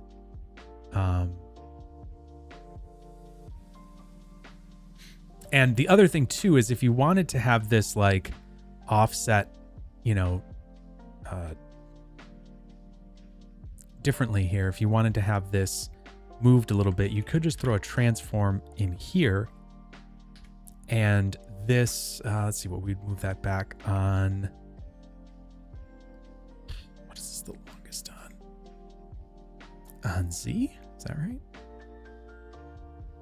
And the other thing too is if you wanted to have this like offset, differently here, if you wanted to have this moved a little bit, you could just throw a transform in here. And this, let's see what we'd move that back on. What is this the longest on? On Z? Is that right?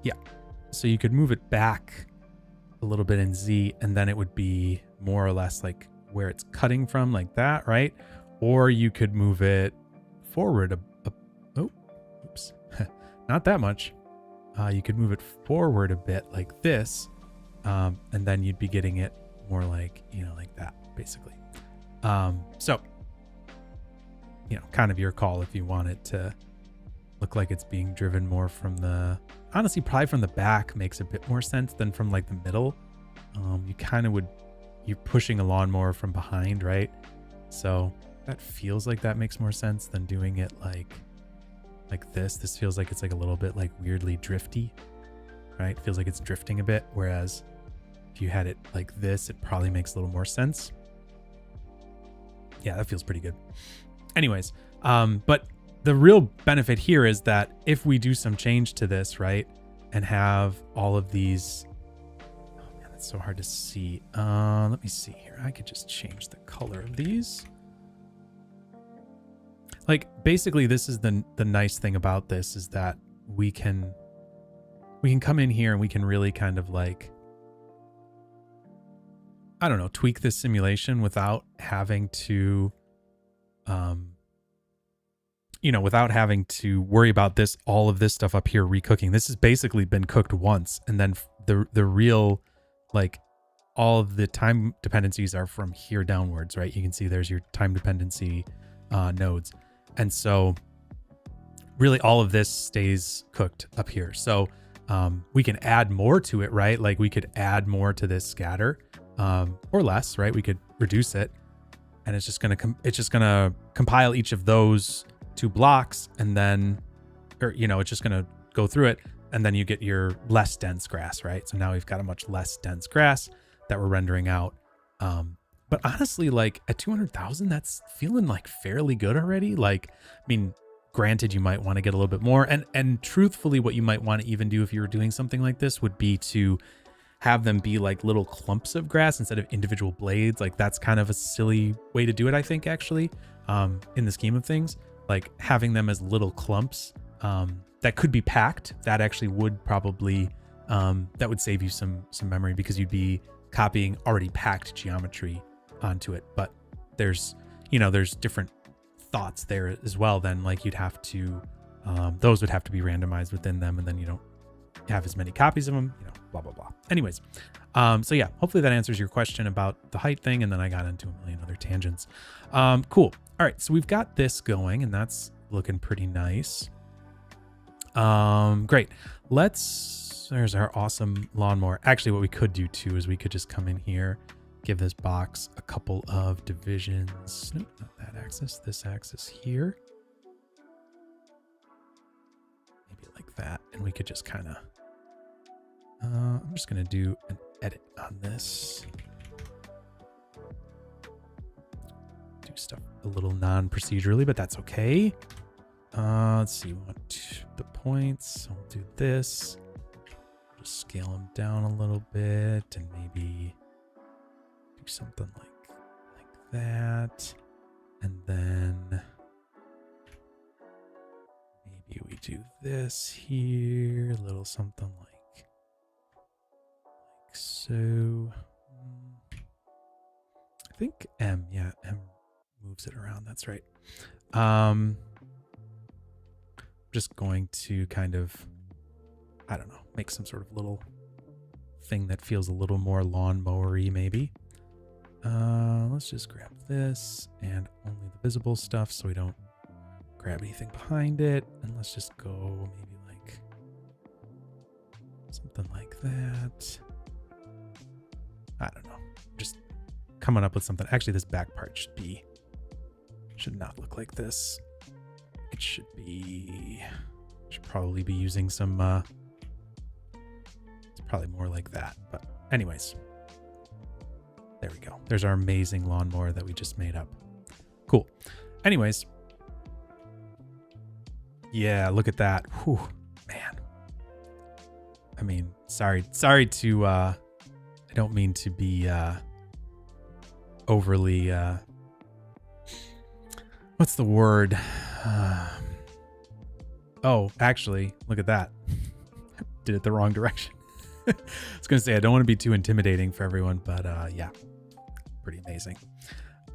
Yeah. So you could move it back a little bit in Z, and then it would be more or less like where it's cutting from, like that, right? Or you could move it forward not that much. You could move it forward a bit like this, and then you'd be getting it more like, like that, basically. So, kind of your call if you want it to look like it's being driven more from honestly, probably from the back makes a bit more sense than from like the middle. You're pushing a lawnmower from behind, right? So that feels like that makes more sense than doing it like this. This feels like it's like a little bit like weirdly drifty, right? Feels like it's drifting a bit. Whereas if you had it like this, it probably makes a little more sense. Yeah, that feels pretty good. Anyways, but the real benefit here is that if we do some change to this, right, and have all of these, oh man, that's so hard to see. Let me see here. I could just change the color of these. Like basically this is the nice thing about this is that we can come in here and we can really kind of like, I don't know, tweak this simulation without having to, without having to worry about all of this stuff up here recooking. This has basically been cooked once, and then the real, like, all of the time dependencies are from here downwards, right? You can see there's your time dependency nodes. And so really all of this stays cooked up here. So we can add more to it, right? Like we could add more to this scatter or less, right? We could reduce it, and it's just going to compile each of those two blocks, and then, it's just going to go through it, and then you get your less dense grass, right? So now we've got a much less dense grass that we're rendering out. But honestly, like at 200,000, that's feeling like fairly good already. Like, I mean, granted, you might want to get a little bit more. And truthfully, what you might want to even do if you were doing something like this would be to have them be like little clumps of grass instead of individual blades. Like that's kind of a silly way to do it, I think, actually, in the scheme of things. Like having them as little clumps that could be packed, that actually would probably, that would save you some memory, because you'd be copying already packed geometry onto it. But there's, you know, there's different thoughts there as well. Then like you'd have to, those would have to be randomized within them, and then you don't have as many copies of them, you know, blah, blah, blah. Anyways, so yeah, hopefully that answers your question about the height thing. And then I got into a million other tangents. Cool. All right. So we've got this going, and that's looking pretty nice. Great. There's our awesome lawnmower. Actually, what we could do too is we could just come in here, give this box a couple of divisions. Nope, not that axis, this axis here. Maybe like that. And we could just kind of, I'm just going to do an edit on this. Do stuff a little non-procedurally, but that's okay. Let's see, we want the points. So we'll do this. Just scale them down a little bit and maybe do something like that. And then maybe we do this here, a little something like so. I think M, yeah, M moves it around. That's right. Just going to kind of, I don't know, make some sort of little thing that feels a little more lawnmower-y maybe. Let's just grab this and only the visible stuff so we don't grab anything behind it. And let's just go maybe like something like that. I don't know. Just coming up with something. Actually, this back part should not look like this. It should probably be using some, it's probably more like that. But anyways, there we go. There's our amazing lawnmower that we just made up. Cool. Anyways. Yeah, look at that. Whew, man. I mean, sorry to, I don't mean to be, overly, what's the word? Oh, actually, look at that. Did it the wrong direction. I was going to say, I don't want to be too intimidating for everyone, but yeah, pretty amazing.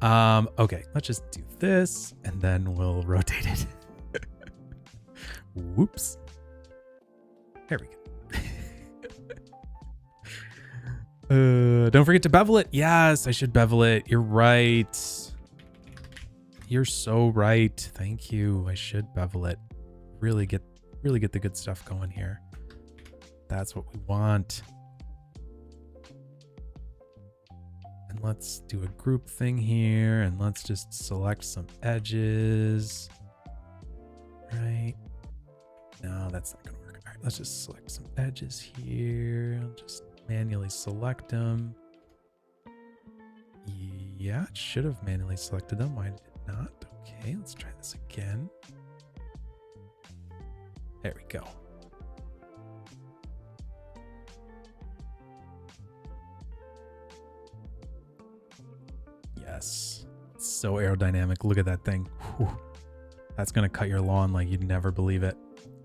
Okay, let's just do this and then we'll rotate it. Whoops. There we go. Don't forget to bevel it. Yes, I should bevel it. You're right. You're so right. Thank you. I should bevel it. Really get the good stuff going here. That's what we want. And let's do a group thing here, and let's just select some edges. Right. No, that's not gonna work. All right, let's just select some edges here. I'll just manually select them. Yeah, it should have manually selected them. Why did it not? Okay, let's try this again. There we go. Yes. It's so aerodynamic. Look at that thing. Whew. That's going to cut your lawn like you'd never believe it.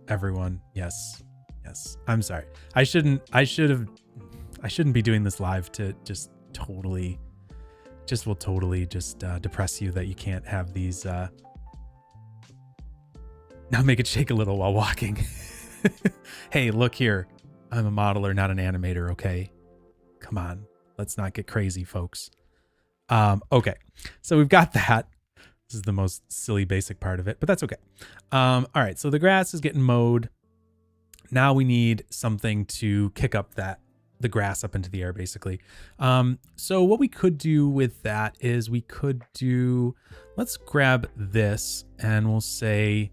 Everyone. Yes. Yes. I'm sorry. I shouldn't be doing this live to just totally depress you that you can't have these, now make it shake a little while walking. Hey, look here. I'm a modeler, not an animator. Okay. Come on. Let's not get crazy, folks. Okay. So we've got that. This is the most silly basic part of it, but that's okay. All right. So the grass is getting mowed. Now we need something to kick up the grass up into the air, basically. So what we could do with that is let's grab this and we'll say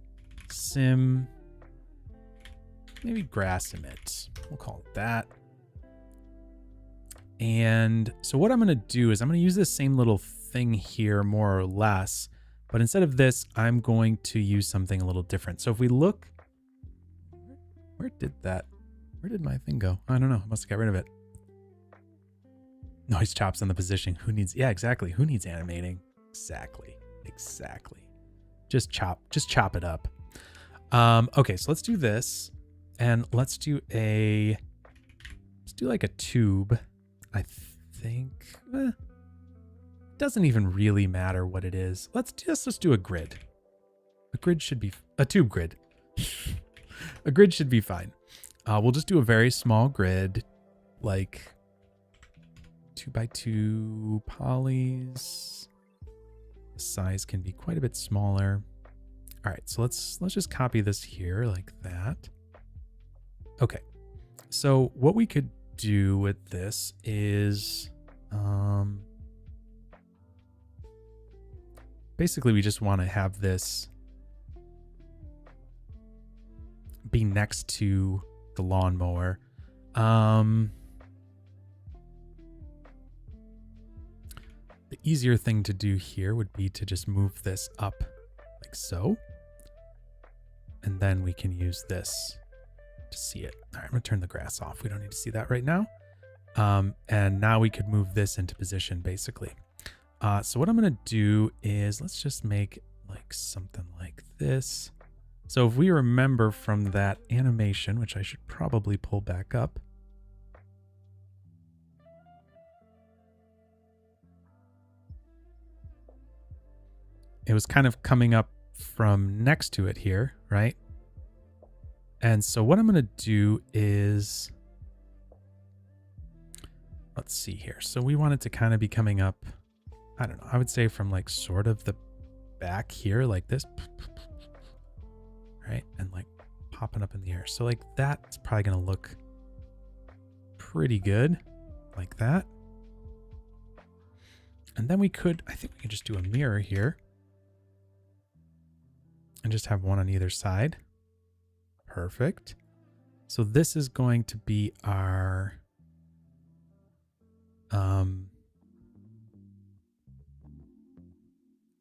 sim, maybe grass emit. We'll call it that. And so what I'm going to do is I'm going to use this same little thing here, more or less, but instead of this, I'm going to use something a little different. So if we look, where did my thing go? I don't know. I must have got rid of it. Noise chops on the position. Yeah, exactly. Who needs animating? Exactly. Just chop it up. Okay, so let's do this, and let's do like a tube. I think doesn't even really matter what it is. Let's do a grid. A grid should be a tube grid. A grid should be fine. We'll just do a very small grid, like 2x2 polys. The size can be quite a bit smaller. All right, so let's just copy this here like that. Okay, so what we could do with this is basically we just want to have this be next to the lawnmower. The easier thing to do here would be to just move this up like so. And then we can use this to see it. All right, I'm gonna turn the grass off. We don't need to see that right now. And now we could move this into position basically. So what I'm gonna do is let's just make like something like this. So if we remember from that animation, which I should probably pull back up. It was kind of coming up from next to it here, right? And so what I'm going to do is, let's see here. So we want it to kind of be coming up, I don't know, I would say from like sort of the back here like this, right? And like popping up in the air. So like that's probably going to look pretty good like that. And then we could, I think we could just do a mirror here and just have one on either side. Perfect. So this is going to be our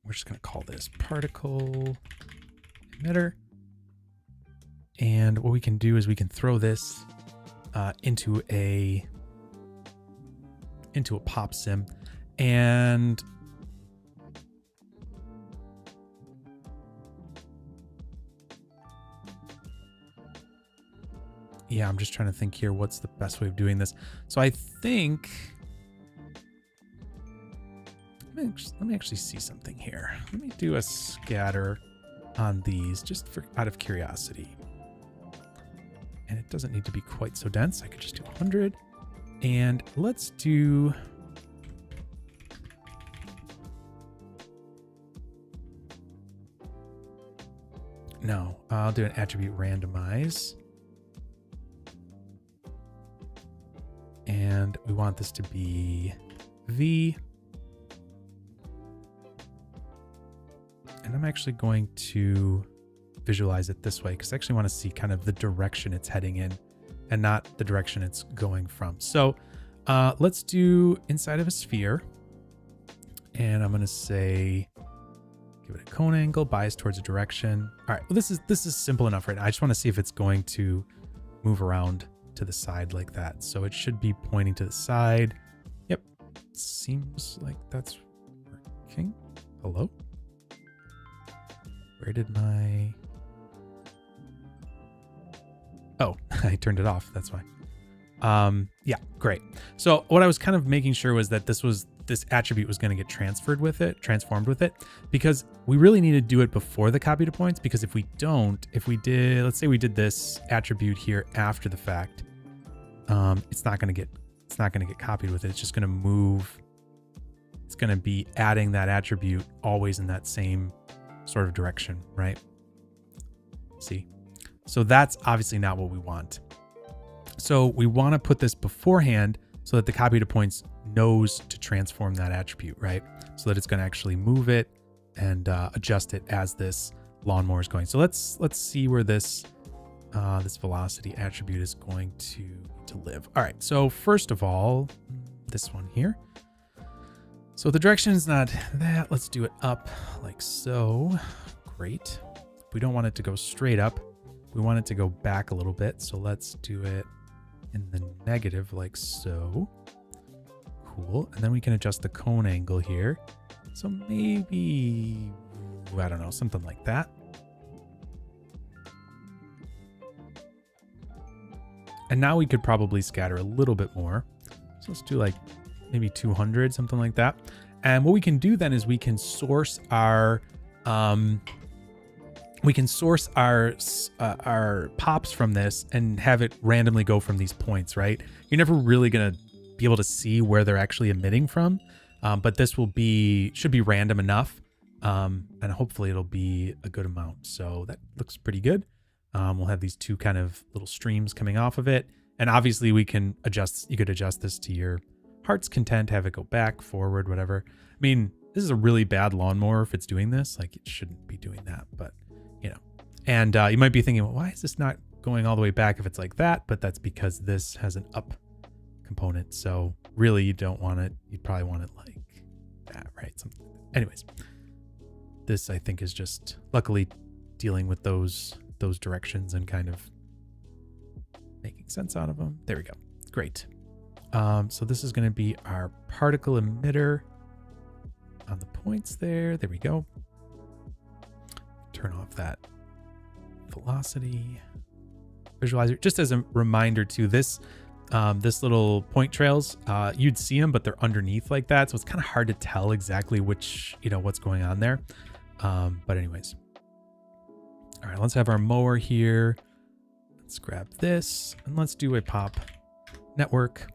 we're just going to call this particle emitter. And what we can do is we can throw this into a pop sim, and yeah, I'm just trying to think here. What's the best way of doing this? So I think, let me actually see something here. Let me do a scatter on these just out of curiosity. And it doesn't need to be quite so dense. I could just do 100. And let's do, no, I'll do an attribute randomize. And we want this to be V. And I'm actually going to visualize it this way because I actually want to see kind of the direction it's heading in and not the direction it's going from. So let's do inside of a sphere. And I'm going to say, give it a cone angle, bias towards a direction. All right, well, this is simple enough right now. I just want to see if it's going to move around to the side like that. So it should be pointing to the side. Yep. Seems like that's working. Hello? Where did my... Oh, I turned it off. That's why. Yeah, great. So what I was kind of making sure was that this attribute was going to get transformed with it, because we really need to do it before the copy to points, because if we don't, let's say we did this attribute here after the fact, it's not going to get copied with it. It's just going to move. It's going to be adding that attribute always in that same sort of direction, right? See? So that's obviously not what we want. So we want to put this beforehand so that the copy to points knows to transform that attribute, right? So that it's going to actually move it and adjust it as this lawnmower is going. So let's see where this velocity attribute is going to live. All right. So first of all, this one here. So the direction is not that. Let's do it up like so. Great. We don't want it to go straight up. We want it to go back a little bit. So let's do it in the negative like so. Cool. And then we can adjust the cone angle here. So maybe, I don't know, something like that. And now we could probably scatter a little bit more. So let's do like maybe 200, something like that. And what we can do then is we can source our pops from this and have it randomly go from these points, right? You're never really going to be able to see where they're actually emitting from. But this should be random enough. And hopefully it'll be a good amount. So that looks pretty good. We'll have these two kind of little streams coming off of it. And obviously you could adjust this to your heart's content, have it go back, forward, whatever. I mean, this is a really bad lawnmower if it's doing this. Like, it shouldn't be doing that, but you know. And you might be thinking, well, why is this not going all the way back if it's like that? But that's because this has an up component. So really you don't want it. You'd probably want it like that, right? Anyways, this I think is just luckily dealing with those directions and kind of making sense out of them. There we go. Great. So this is going to be our particle emitter on the points there. There we go. Turn off that velocity visualizer. Just as a reminder too, this little point trails, you'd see them, but they're underneath like that. So it's kind of hard to tell exactly what's going on there. But anyways. All right, let's have our mower here. Let's grab this and let's do a pop network.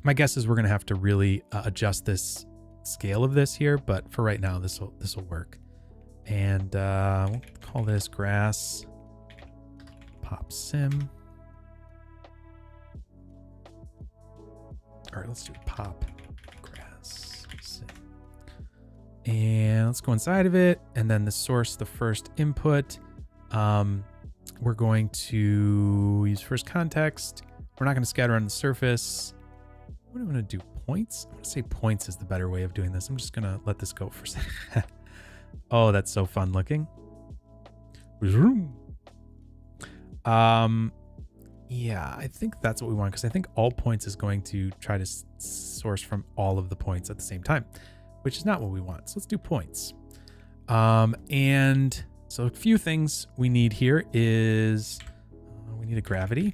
My guess is we're going to have to really adjust this scale of this here, but for right now, this will work. And we'll call this grass pop sim. All right, let's do pop grass sim. And let's go inside of it. And then the source, the first input, we're going to use first context. We're not going to scatter on the surface. What am I going to do? Points? I'm going to say points is the better way of doing this. I'm just going to let this go for a second. Oh, that's so fun looking. Yeah, I think that's what we want, because I think all points is going to try to source from all of the points at the same time, which is not what we want. So let's do points. And so a few things we need here is we need a gravity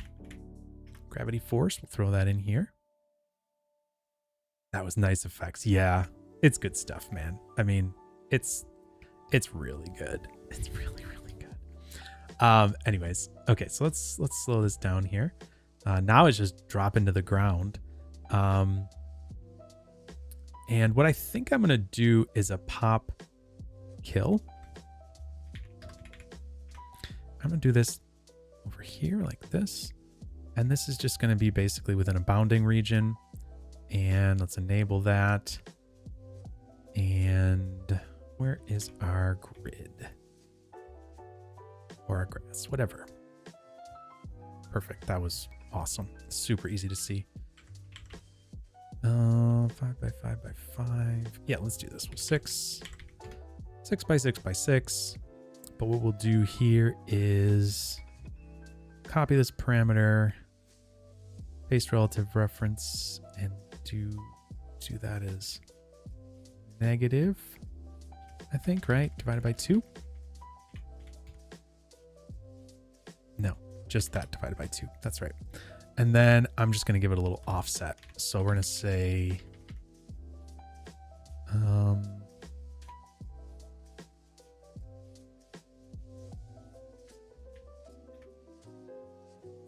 force. We'll throw that in here. That was nice effects. Yeah, it's good stuff, man. I mean, it's really good. It's really, really good. Anyways, okay, so let's slow this down here. Now it's just drop into the ground. And what I think I'm gonna do is a pop kill. I'm gonna do this over here like this. And this is just gonna be basically within a bounding region. And let's enable that. And where is our grid? Or our grass, whatever. Perfect, that was awesome. Super easy to see. 5 by 5 by 5. Yeah, let's do this. 6 by 6 by 6. But what we'll do here is copy this parameter, paste relative reference, and do that as negative, I think, right? Divided by 2. No, just that divided by 2. That's right. And then I'm just going to give it a little offset. So we're going to say,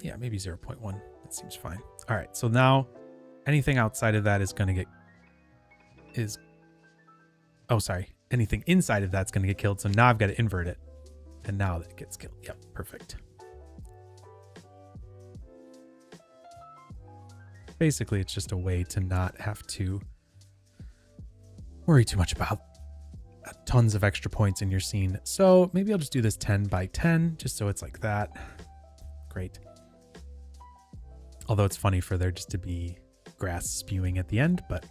yeah, maybe 0.1. That seems fine. All right. So now anything outside of that is going to get, anything inside of that's going to get killed. So now I've got to invert it. And now that gets killed. Yep. Perfect. Basically, it's just a way to not have to worry too much about tons of extra points in your scene. So maybe I'll just do this 10 by 10, just so it's like that. Great. Although it's funny for there just to be grass spewing at the end, but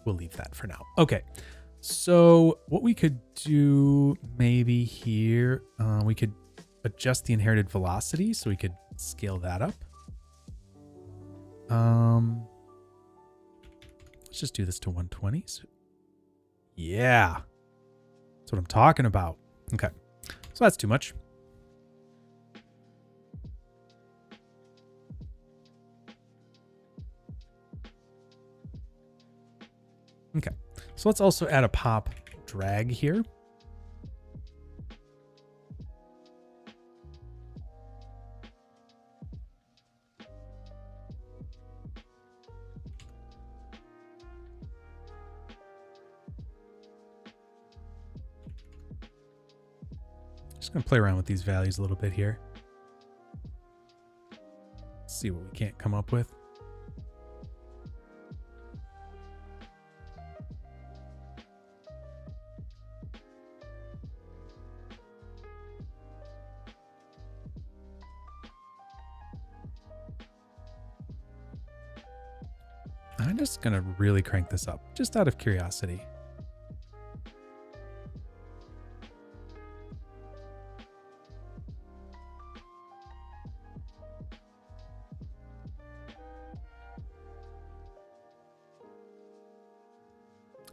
we'll leave that for now. Okay. So what we could do maybe here, we could adjust the inherited velocity, so we could scale that up. Let's just do this to 120. So, yeah, that's what I'm talking about. Okay, so that's too much. Okay, so let's also add a pop drag here. Just gonna play around with these values a little bit here. See what we can't come up with. I'm just gonna really crank this up, just out of curiosity.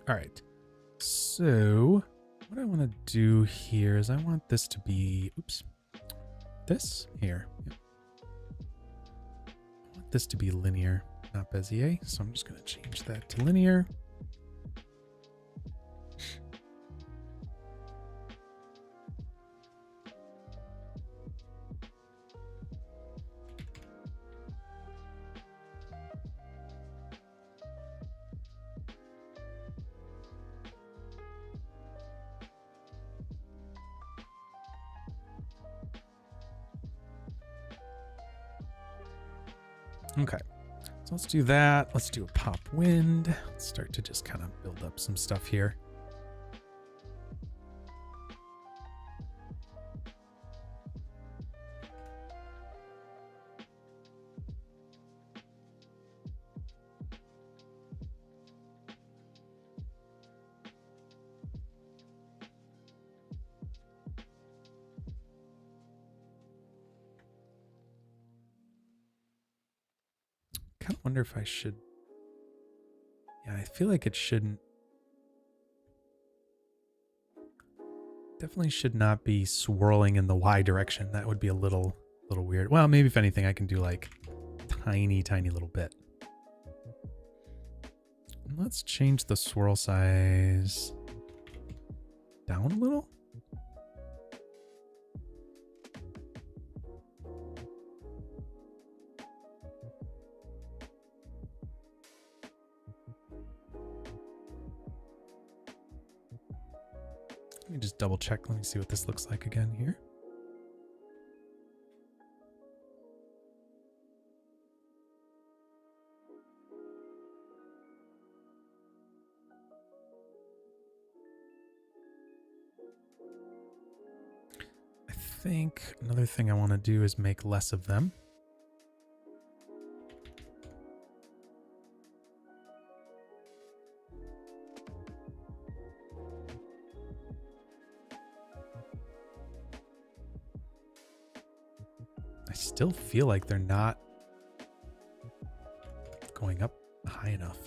All right, so what I want to do here is I want this to be, oops, this here. Yep. I want this to be linear, not Bezier, so I'm just going to change that to linear. Okay, so let's do that. Let's do a pop wind. Let's start to just kind of build up some stuff here. Kind of wonder if I should. Yeah, I feel like it shouldn't. Definitely should not be swirling in the Y direction. That would be a little weird. Well, maybe if anything, I can do like tiny little bit. And let's change the swirl size down a little. Let me just double check. Let me see what this looks like again here. I think another thing I want to do is make less of them. I still feel like they're not going up high enough.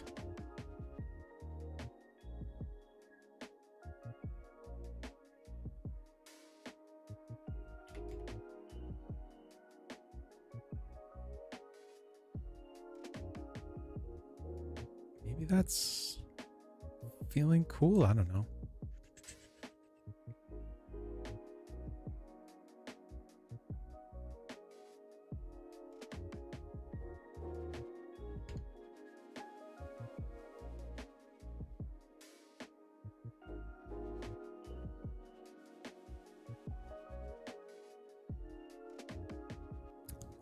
Maybe that's feeling cool. I don't know.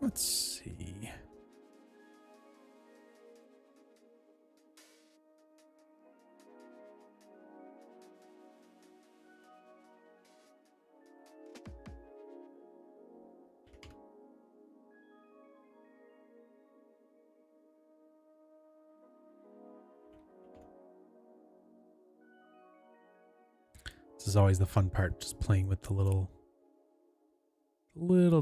Let's see. This is always the fun part, just playing with the little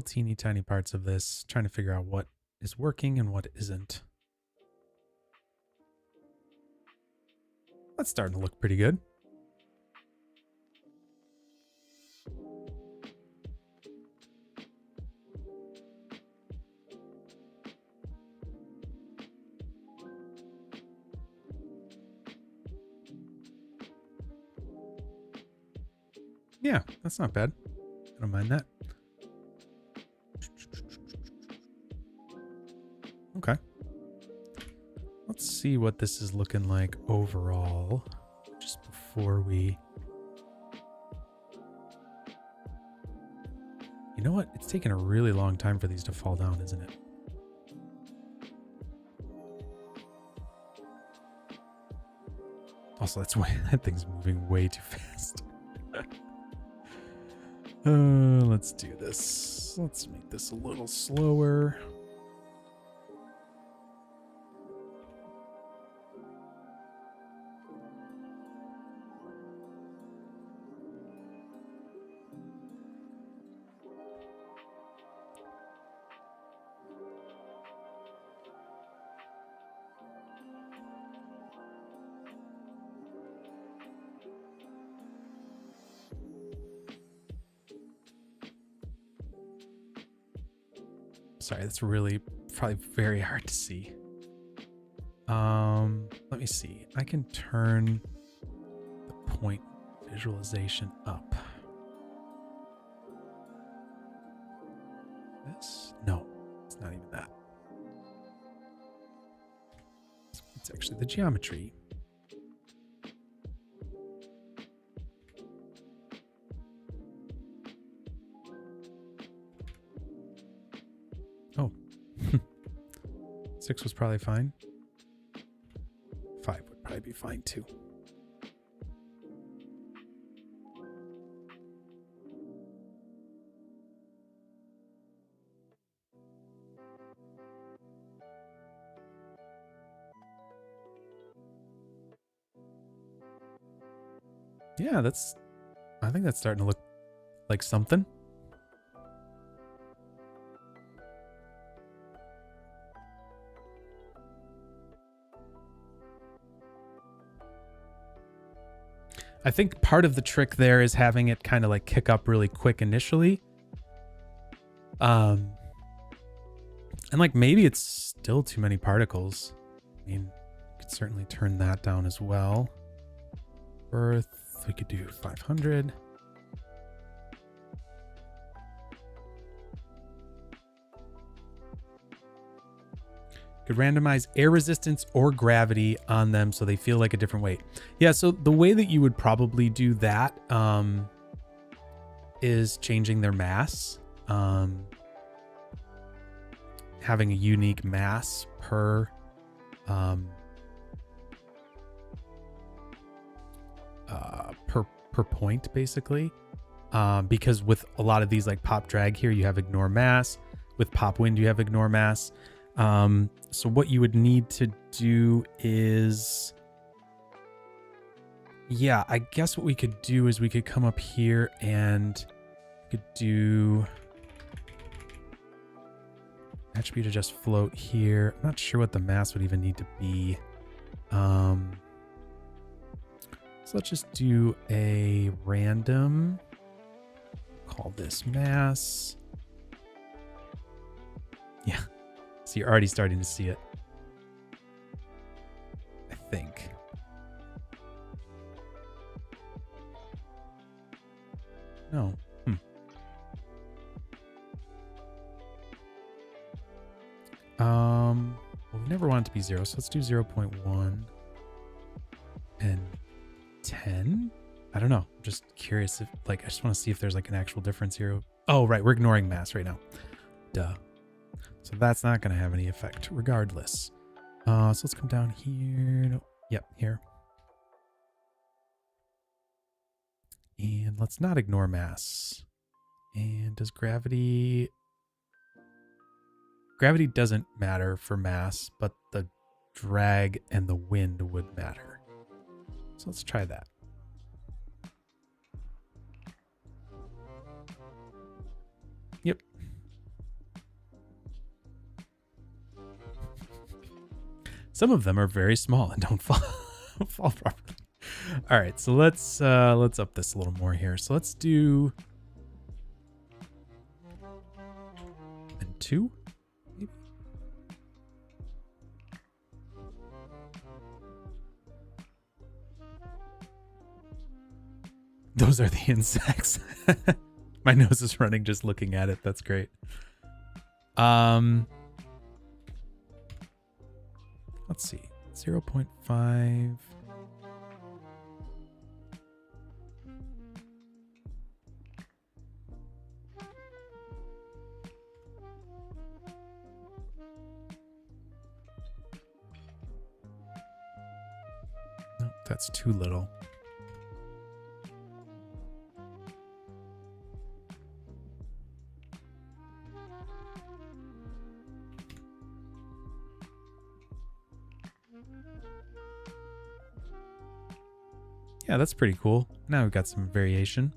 teeny tiny parts of this, trying to figure out what is working and what isn't. That's starting to look pretty good. Yeah, that's not bad. I don't mind that. Okay. Let's see what this is looking like overall, just before we... You know what? It's taking a really long time for these to fall down, isn't it? Also, that's why that thing's moving way too fast. Let's do this. Let's make this a little slower. Sorry, that's really probably very hard to see. Let me see. I can turn the point visualization up. This? No, it's not even that. It's actually the geometry. Oh. 6 was probably fine. 5 would probably be fine too. Yeah, I think that's starting to look like something. I think part of the trick there is having it kind of like kick up really quick initially. And like maybe it's still too many particles. I mean, you could certainly turn that down as well. Birth, we could do 500. Could randomize air resistance or gravity on them so they feel like a different weight. Yeah, so the way that you would probably do that is changing their mass. Having a unique mass per per point, basically. Because with a lot of these like pop drag here, you have ignore mass. With pop wind, you have ignore mass. So what you would need to do is, yeah, I guess what we could do is we could come up here and we could do attribute adjust float here. I'm not sure what the mass would even need to be. So let's just do a random, call this mass. Yeah. So you're already starting to see it. I think. No. Well, we never want it to be 0, so let's do 0.1 and 10. I don't know. I'm just curious if, like, I just want to see if there's like an actual difference here. Oh, right. We're ignoring mass right now. Duh. So that's not going to have any effect regardless. So let's come down here. No, yep, here. And let's not ignore mass. And does gravity... Gravity doesn't matter for mass, but the drag and the wind would matter. So let's try that. Yep. Some of them are very small and don't fall properly. All right, so let's up this a little more here. So let's do and 2. Maybe. those are the insects. My nose is running just looking at it. That's great. Let's see. 0.5. No, that's too little. Yeah, that's pretty cool. Now we've got some variation.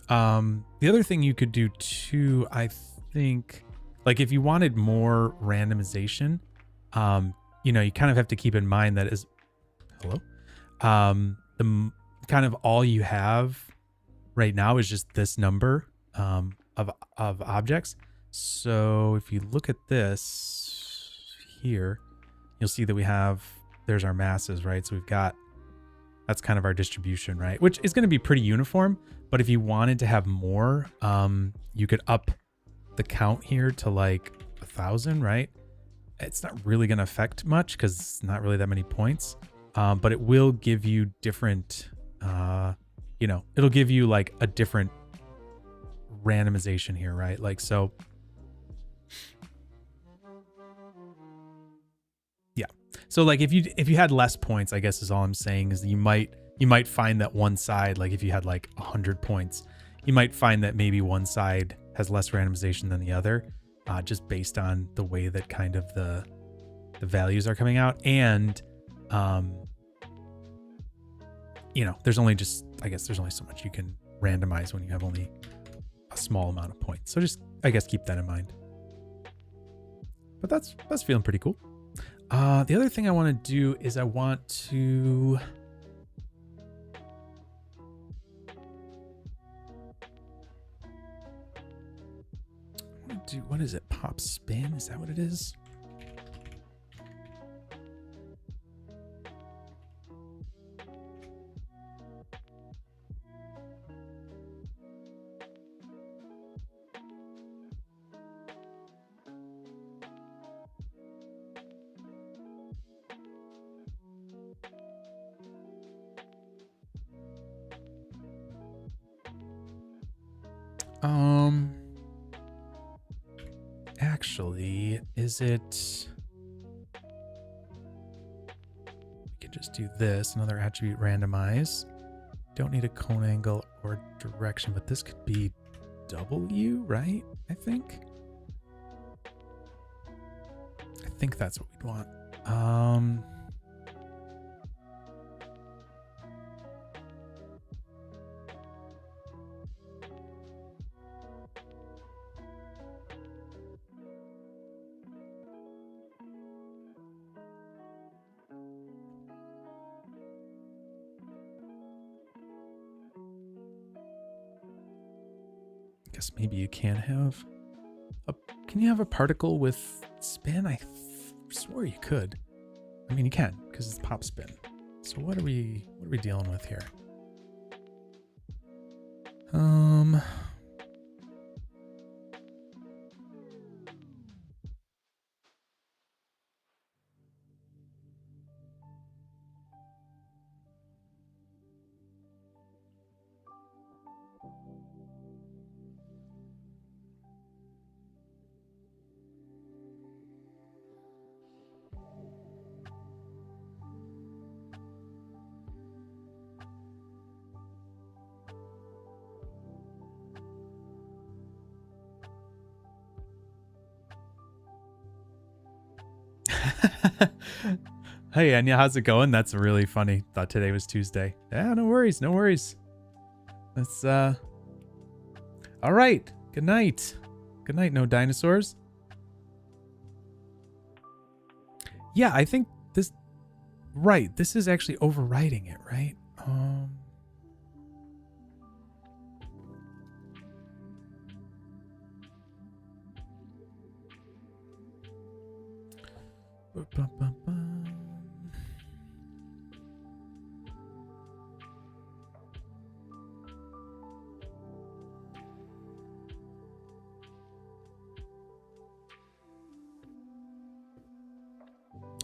The other thing you could do too, I think, like if you wanted more randomization, you know, you kind of have to keep in mind that is, hello, the kind of all you have right now is just this number of objects. So if you look at this here, you'll see that we have, there's our masses, right? So we've got, that's kind of our distribution, right? Which is going to be pretty uniform. But if you wanted to have more, you could up the count here to like 1,000, right? It's not really going to affect much because it's not really that many points. But it will give you different, you know, it'll give you like a different randomization here, right? Like, so yeah. So like if you had less points, I guess is all I'm saying, is that you might find that one side, like if you had like 100 points, you might find that maybe one side has less randomization than the other, just based on the way that kind of the values are coming out. And, you know, there's only just, I guess there's only so much you can randomize when you have only a small amount of points. So just, I guess, keep that in mind. But that's feeling pretty cool. The other thing I want to do is I want to do, what is it? Pop spin? Is that what it is? Actually, is it, we can just do this, another attribute randomize. Don't need a cone angle or direction, but this could be W, right? I think that's what we'd want. Guess maybe you can have can you have a particle with spin? I swore you could. I mean, you can because it's pop spin. So what are we dealing with here? Hey, Anya, how's it going? That's really funny. Thought today was Tuesday. Yeah, no worries. No worries. That's, all right. Good night. Good night, no dinosaurs. Yeah, I think this, right. This is actually overriding it, right?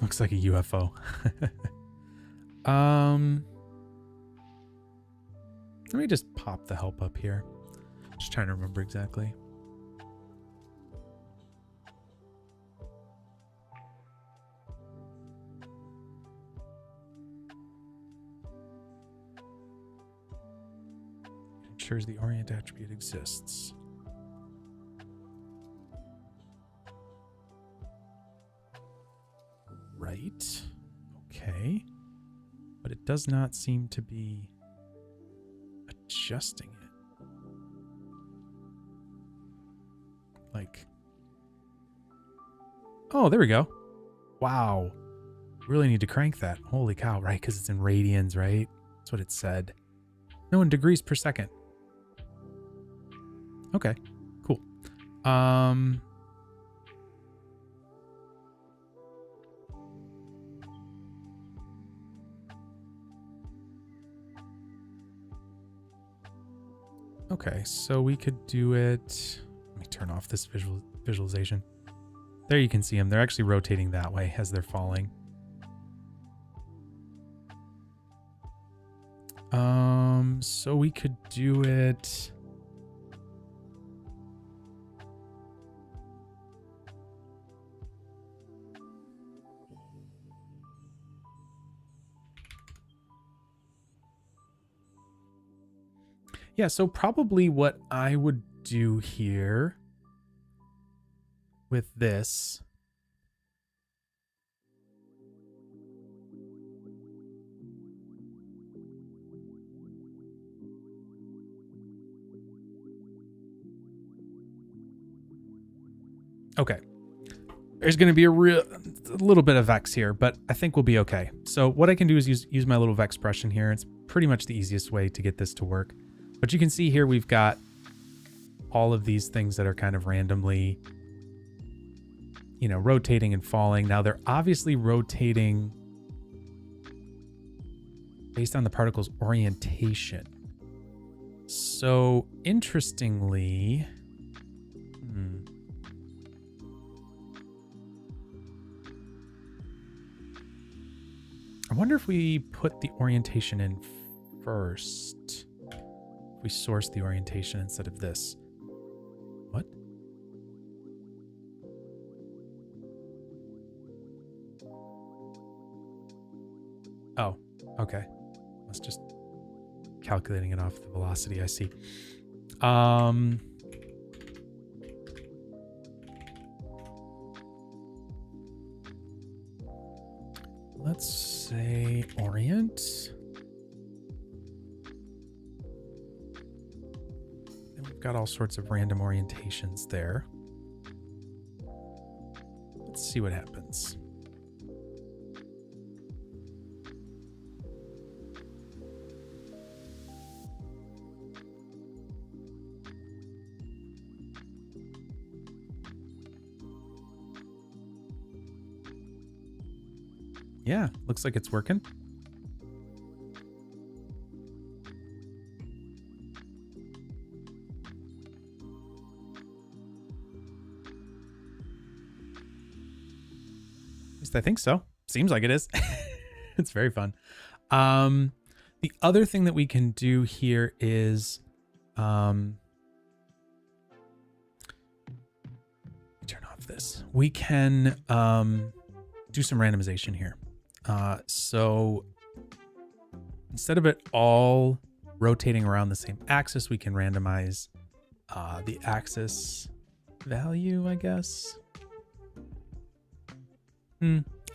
Looks like a UFO. Let me just pop the help up here. Just trying to remember exactly. Ensures the orient attribute exists. Right. Okay. But it does not seem to be adjusting it. Like, oh, there we go. Wow. Really need to crank that. Holy cow, right? Because it's in radians, right? That's what it said. No, in degrees per second. Okay, cool. Okay, so we could do it. Let me turn off this visualization. There you can see them. They're actually rotating that way as they're falling. So we could do it. Yeah, so probably what I would do here with this okay. There's going to be a little bit of vex here, but I think we'll be okay. So what I can do is use my little vex brush in here. It's pretty much the easiest way to get this to work. But you can see here we've got all of these things that are kind of randomly, you know, rotating and falling. Now they're obviously rotating based on the particle's orientation. So interestingly, I wonder if we put the orientation in first. If we source the orientation instead of this. What? Oh, okay. I was just calculating it off the velocity, I see. Let's say orient. And we've got all sorts of random orientations there. Let's see what happens. Yeah, looks like it's working. At least I think so. Seems like it is. It's very fun. The other thing that we can do here is turn off this. We can do some randomization here. So instead of it all rotating around the same axis, we can randomize the axis value, I guess.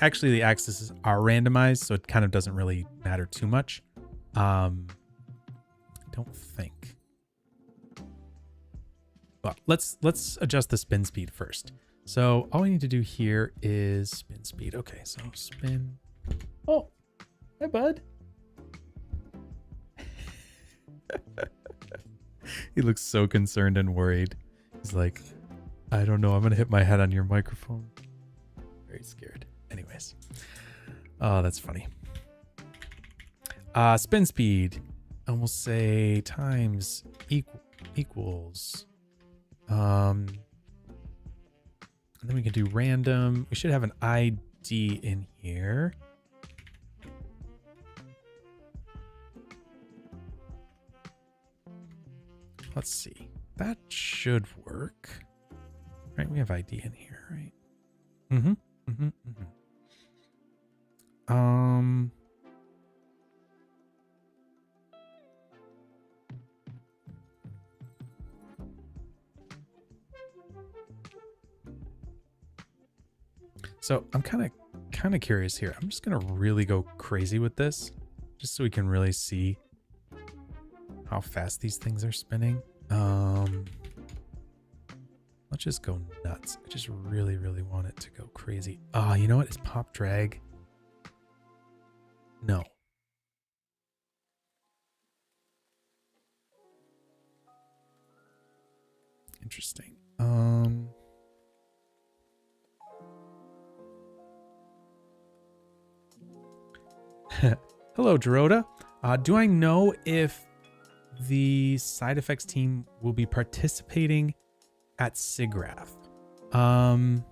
Actually, the axes are randomized, so it kind of doesn't really matter too much. I don't think. But let's adjust the spin speed first. So all we need to do here is spin speed. Okay, so spin. Oh, hi, bud. He looks so concerned and worried. He's like, I don't know. I'm going to hit my head on your microphone. very scared. Anyways. Oh, that's funny. Spin speed. And we'll say times equals. And then we can do random. We should have an ID in here. Let's see. That should work. Right, we have ID in here, right? So I'm kind of curious here. I'm just gonna really go crazy with this, just so we can really see how fast these things are spinning. Let's just go nuts. I just really, really want it to go crazy. Ah, you know what? Is pop drag? No. Interesting. Hello, Dorota. Do I know if the side effects team will be participating at SIGGRAPH? I'm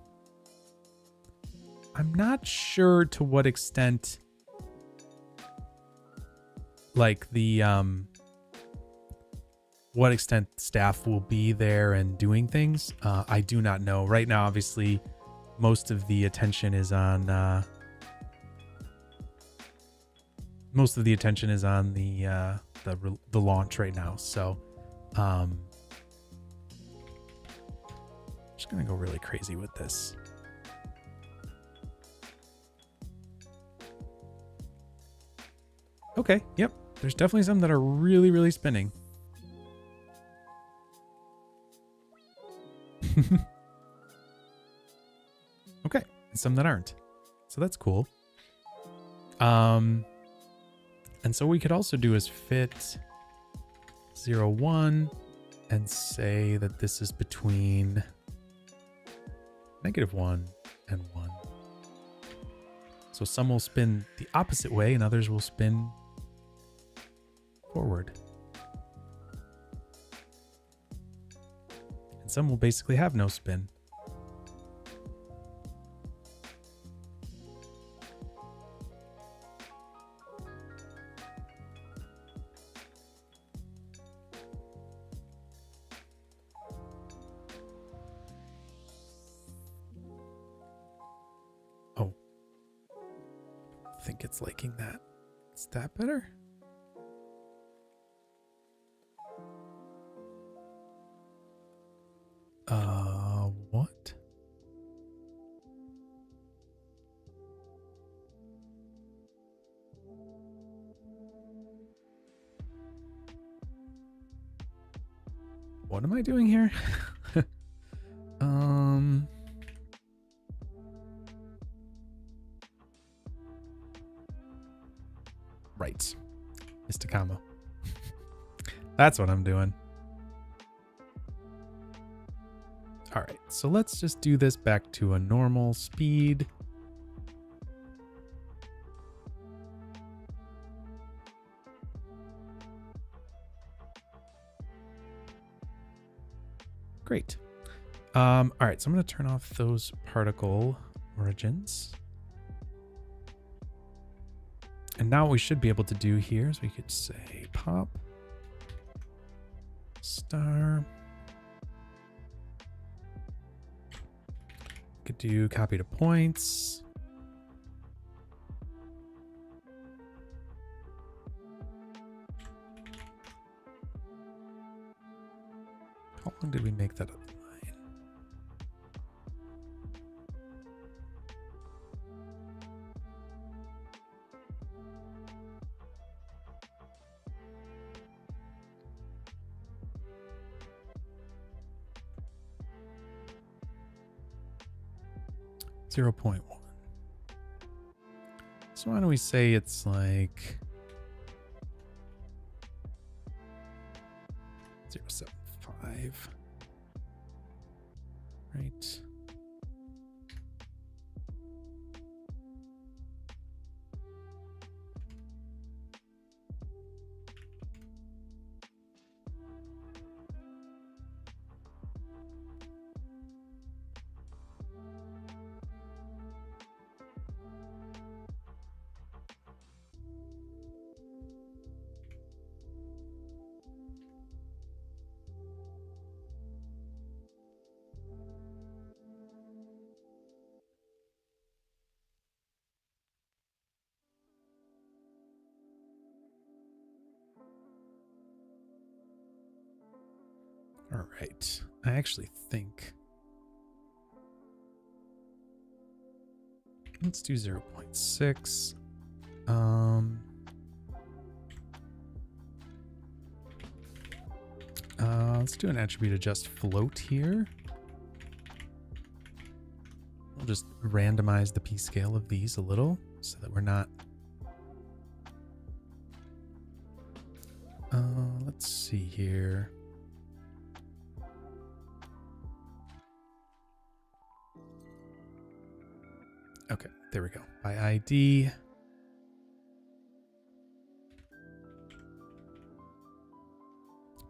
not sure to what extent, like the what extent staff will be there and doing things. I do not know. Right now, obviously, most of the attention is on the launch right now. So, just gonna go really crazy with this. Okay, yep. There's definitely some that are really, really spinning. Okay, and some that aren't. So that's cool. And so what we could also do is fit 0, 1 and say that this is between -1 and 1. So some will spin the opposite way and others will spin forward. And some will basically have no spin. Oh. I think it's liking that. Is that better? What? What am I doing here? Right. Mr. Combo. That's what I'm doing. All right, so let's just do this back to a normal speed. Great. All right, so I'm going to turn off those particle origins. And now what we should be able to do here is we could say pop star. Could do copy to points. How long did we make that other line? .1. So why don't we say it's like 0.75, right? right. I actually think let's do 0.6. Let's do an attribute adjust float here. We'll just randomize the p scale of these a little so that we're not. Let's see here. Okay, there we go. By ID.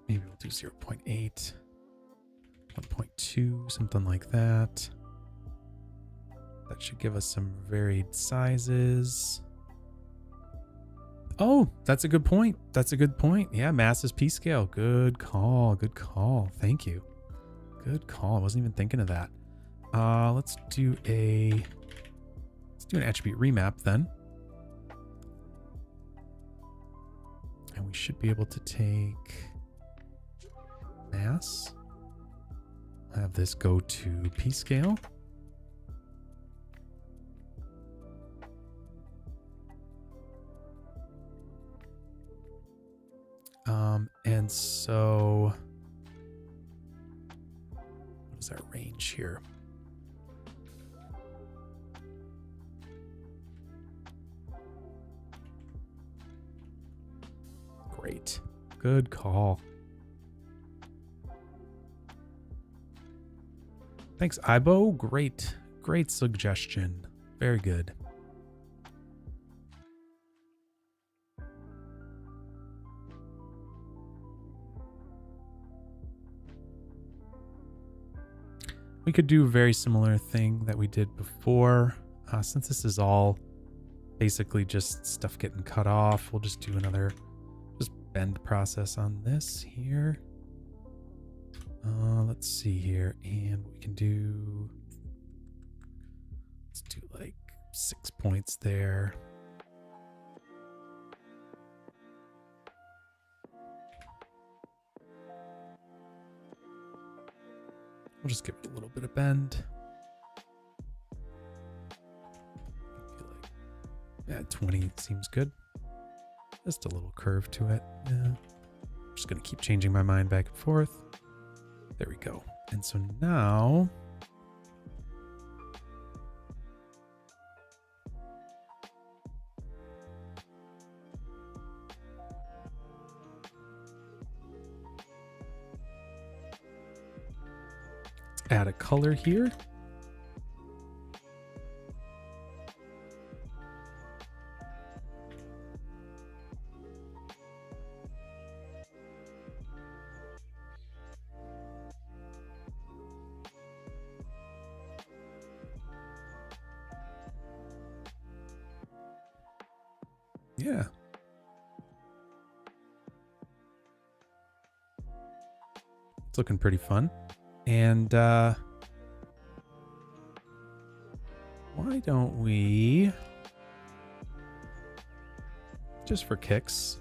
Maybe we'll do 0.8, 1.2, something like that. That should give us some varied sizes. Oh, that's a good point. That's a good point. Yeah, mass is p scale. Good call. Good call. Thank you. Good call. I wasn't even thinking of that. Let's do an attribute remap then. And we should be able to take mass. Have this go to p scale. And so what is our range here? Great. Good call. Thanks, Ibo. Great. Great suggestion. Very good. We could do a very similar thing that we did before. Since this is all basically just stuff getting cut off, we'll just do another just bend process on this here. Let's see here. And we can do, let's do like 6 points there. We'll just give it a little bit of bend. Yeah, 20 seems good. Just a little curve to it. Yeah. I'm just going to keep changing my mind back and forth. There we go. And so now let's add a color here. Yeah. It's looking pretty fun. And why don't we, just for kicks,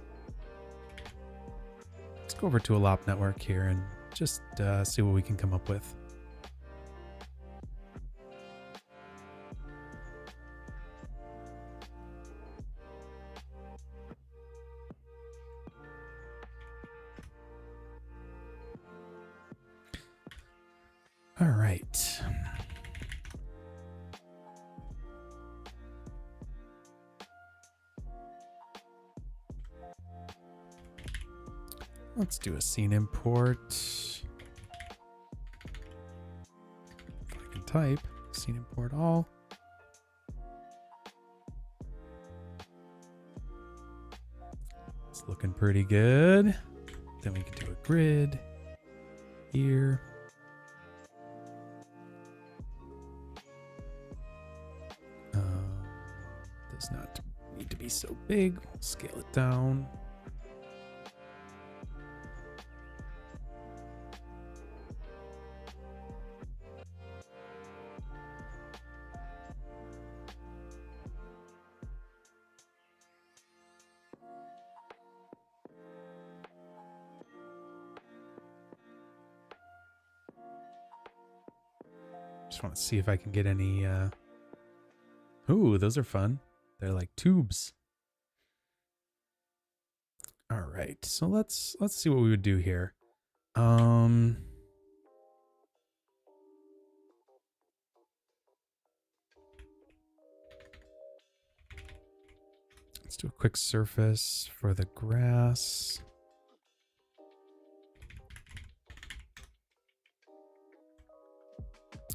let's go over to a LOP network here and just see what we can come up with. All right. Let's do a scene import. If I can type scene import all. It's looking pretty good. Then we can do a grid here. Does not need to be so big. We'll scale it down. Just want to see if I can get any. Ooh, those are fun. They're like tubes. All right, so let's see what we would do here. Let's do a quick surface for the grass.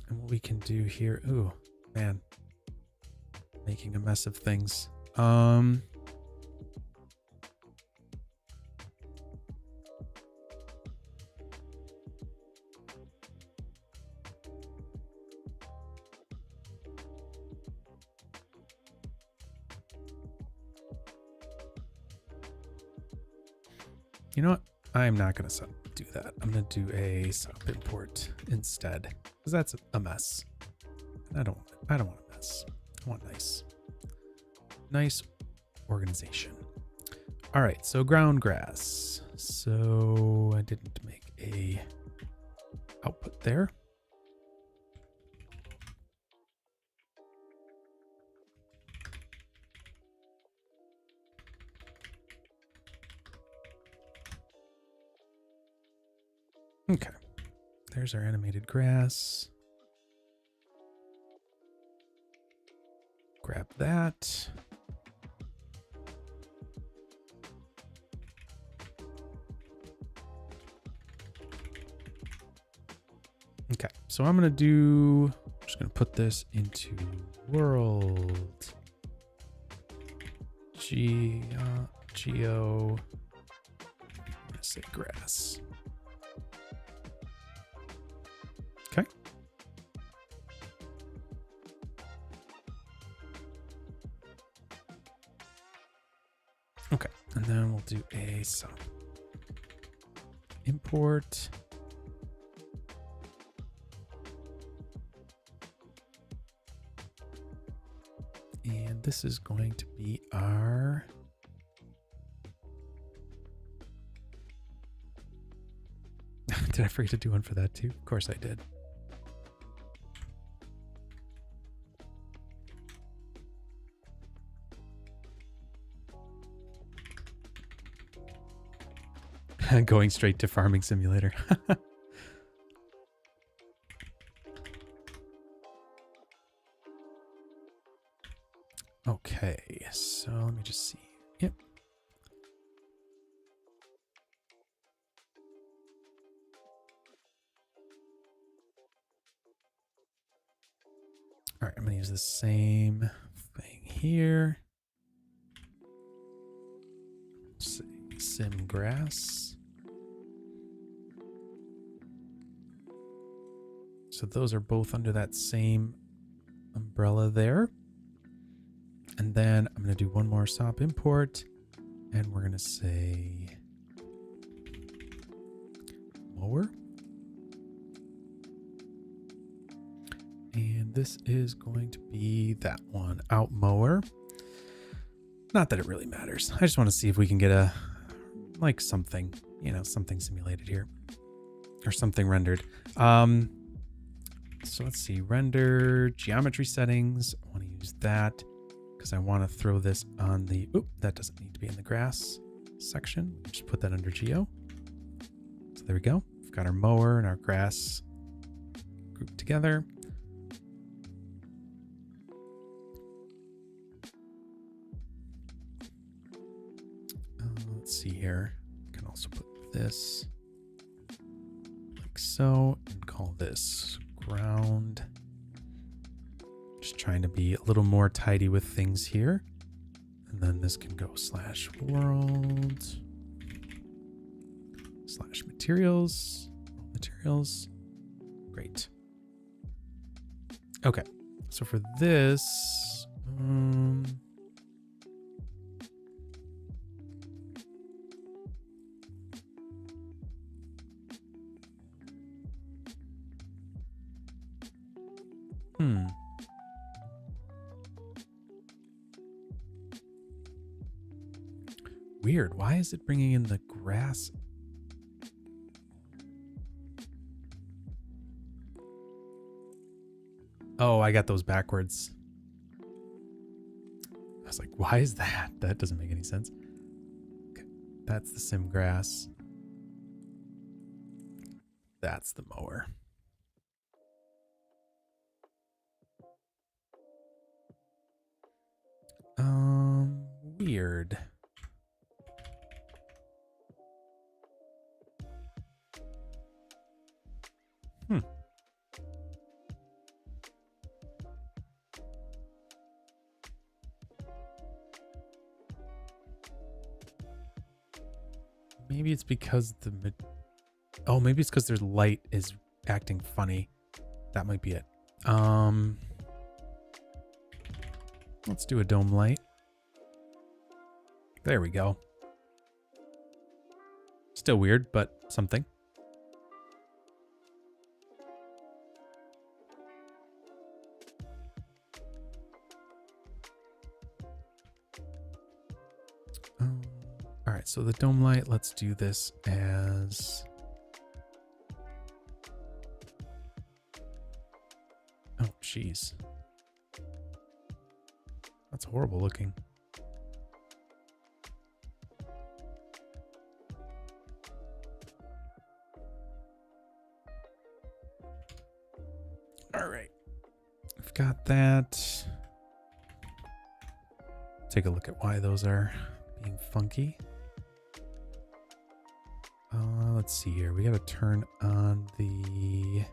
And what we can do here, ooh, man, making a mess of things. You know what? I'm not going to do that. I'm going to do a sub import instead, because that's a mess. And I don't want a mess. I want nice organization. All right, so ground grass. So I didn't make a output there. Okay, there's our animated grass. Grab that. Okay, so I'm going to just going to put this into world. Geo. I'm going to say grass. Okay. Okay, and then we'll do a sub import. And this is going to be our did I forget to do one for that too? Of course I did. Going straight to Farming Simulator. Okay, so let me just see. Yep. All right, I'm going to use the same thing here. Let's see, sim grass. So those are both under that same umbrella there. And then I'm going to do one more SOP import, and we're going to say mower. And this is going to be that one, out mower. Not that it really matters. I just want to see if we can get a, like something, you know, something simulated here or something rendered. So let's see, render geometry settings. I want to use that because I want to throw this on the, oop, that doesn't need to be in the grass section. Just put that under geo. So there we go. We've got our mower and our grass grouped together. Let's see here. I can also put this like so and call this ground. Just trying to be a little more tidy with things here. And then this can go /world /materials. Materials. Great. Okay. So for this, weird. Why is it bringing in the grass? Oh, I got those backwards. I was like, why is that? That doesn't make any sense. Okay, that's the sim grass. That's the mower. Weird. Maybe it's because maybe it's because their light is acting funny. That might be it. Let's do a dome light. There we go. Still weird, but something. All right, so the dome light, let's do this as... Oh, jeez. That's horrible looking. All right. I've got that. Take a look at why those are being funky. Let's see here. We got to turn on the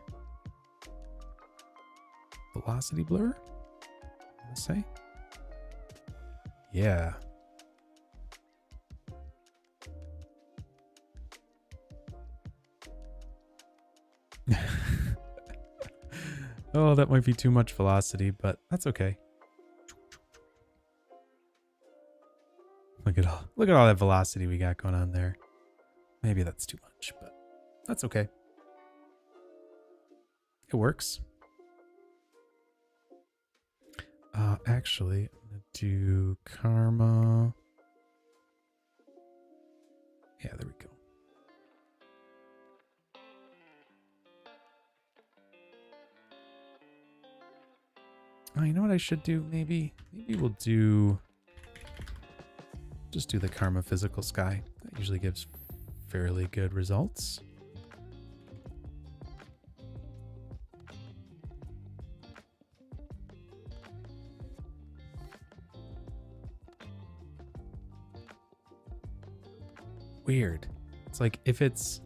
velocity blur. Let's say. Yeah. Oh, that might be too much velocity, but that's okay. Look at all that velocity we got going on there. Maybe that's too much, but that's okay. It works. Actually, I'm gonna do karma. Yeah, there we go. Oh, you know what I should do? Maybe we'll just do the karma physical sky. That usually gives fairly good results. Weird. It's like if it's...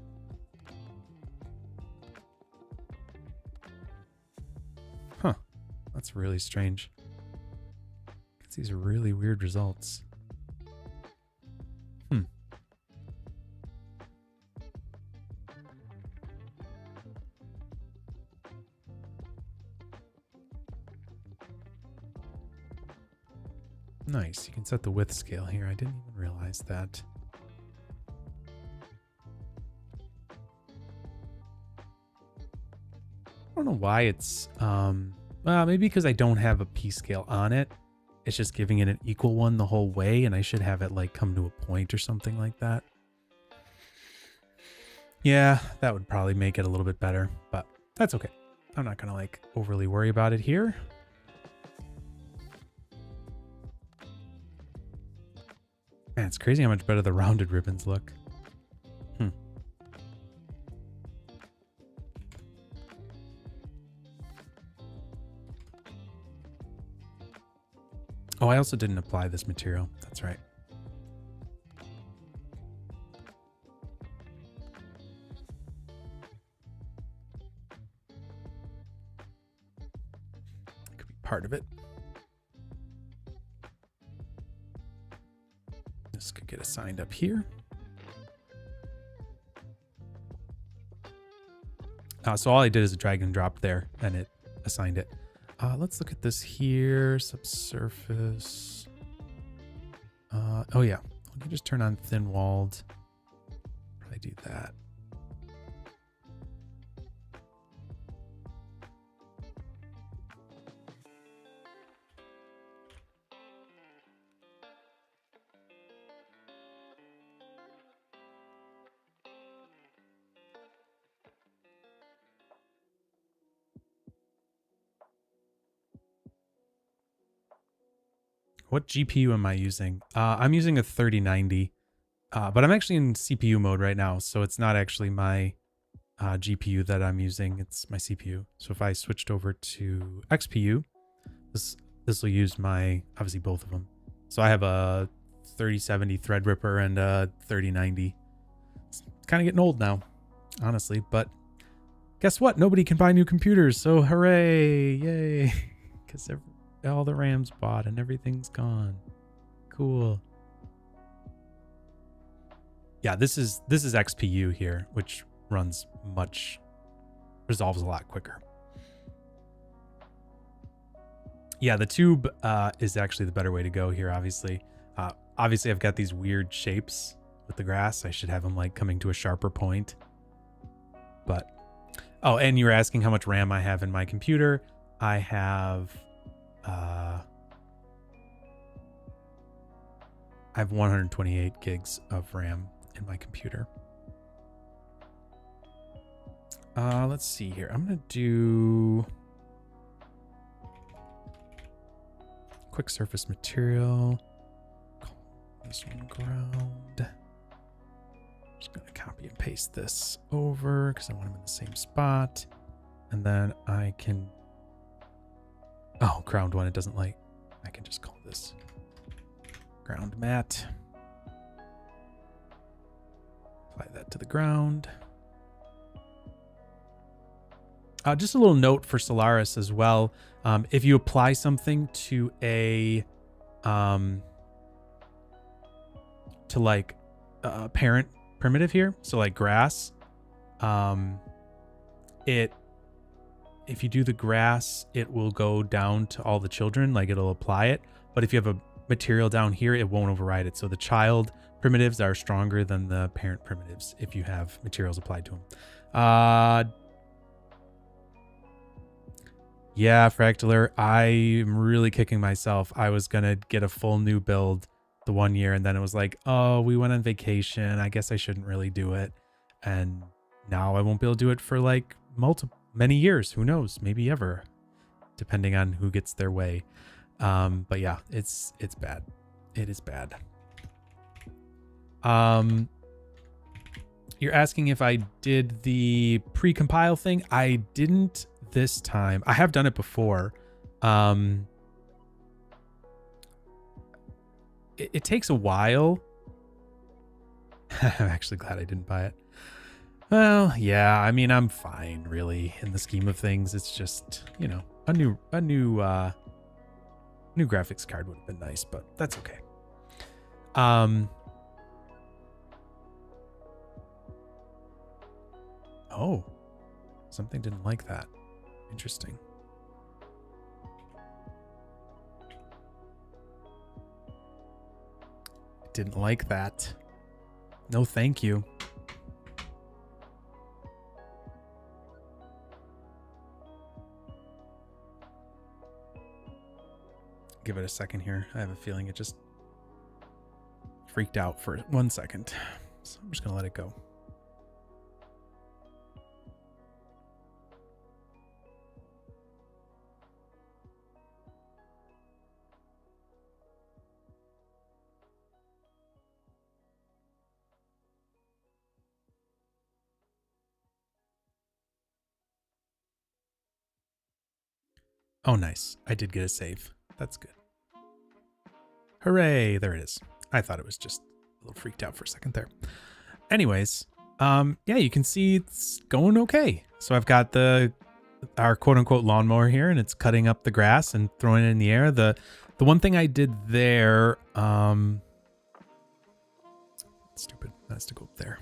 Huh. That's really strange. It's these really weird results. Nice. You can set the width scale here. I didn't even realize that. I don't know why it's maybe because I don't have a P scale on it. It's just giving it an equal one the whole way, and I should have it like come to a point or something like that. Yeah, that would probably make it a little bit better, but that's okay. I'm not gonna like overly worry about it here. Man, it's crazy how much better the rounded ribbons look. Oh, I also didn't apply this material. That's right. Could be part of it. This could get assigned up here. So all I did is a drag and drop there, and it assigned it. Let's look at this here. Subsurface. Oh yeah. Let me just turn on thin walled. Probably do that. What GPU am I using? I'm using a 3090, but I'm actually in CPU mode right now, so it's not actually my GPU that I'm using. It's my CPU. So if I switched over to XPU, this will use my, obviously both of them. So I have a 3070 Threadripper and a 3090. It's kind of getting old now, honestly, but guess what? Nobody can buy new computers, so hooray, yay. Because all the RAM's bought and everything's gone. Cool. Yeah, this is XPU here, which resolves a lot quicker. Yeah, the tube is actually the better way to go here, obviously. Obviously, I've got these weird shapes with the grass. I should have them like coming to a sharper point. But, oh, and you were asking how much RAM I have in my computer. I have 128 gigs of RAM in my computer. Let's see here. I'm going to do quick surface material. Call this one ground. Just going to copy and paste this over because I want them in the same spot. And then I can, oh, ground one, it doesn't like, I can just call this ground mat. Apply that to the ground. Just a little note for Solaris as well. If you apply something to a parent primitive here, so like grass, if you do the grass, it will go down to all the children, like it'll apply it. But if you have a material down here, it won't override it. So the child primitives are stronger than the parent primitives if you have materials applied to them. Yeah, Fractaler, I'm really kicking myself. I was going to get a full new build the one year, and then it was like, oh, we went on vacation. I guess I shouldn't really do it. And now I won't be able to do it for like many years. Who knows? Maybe ever, depending on who gets their way. But yeah, it's bad. It is bad. You're asking if I did the pre-compile thing. I didn't this time. I have done it before. It takes a while. I'm actually glad I didn't buy it. Well, yeah, I mean, I'm fine really in the scheme of things. It's just, you know, a new graphics card would have been nice, but that's okay. Oh, something didn't like that. Interesting. Didn't like that. No, thank you. Give it a second here. I have a feeling it just freaked out for 1 second. So I'm just going to let it go. Oh, nice. I did get a save. That's good. Hooray. There it is. I thought it was just a little freaked out for a second there. Anyways, yeah, you can see it's going okay. So I've got our quote unquote lawnmower here, and it's cutting up the grass and throwing it in the air. The one thing I did there, stupid, that has to go up there.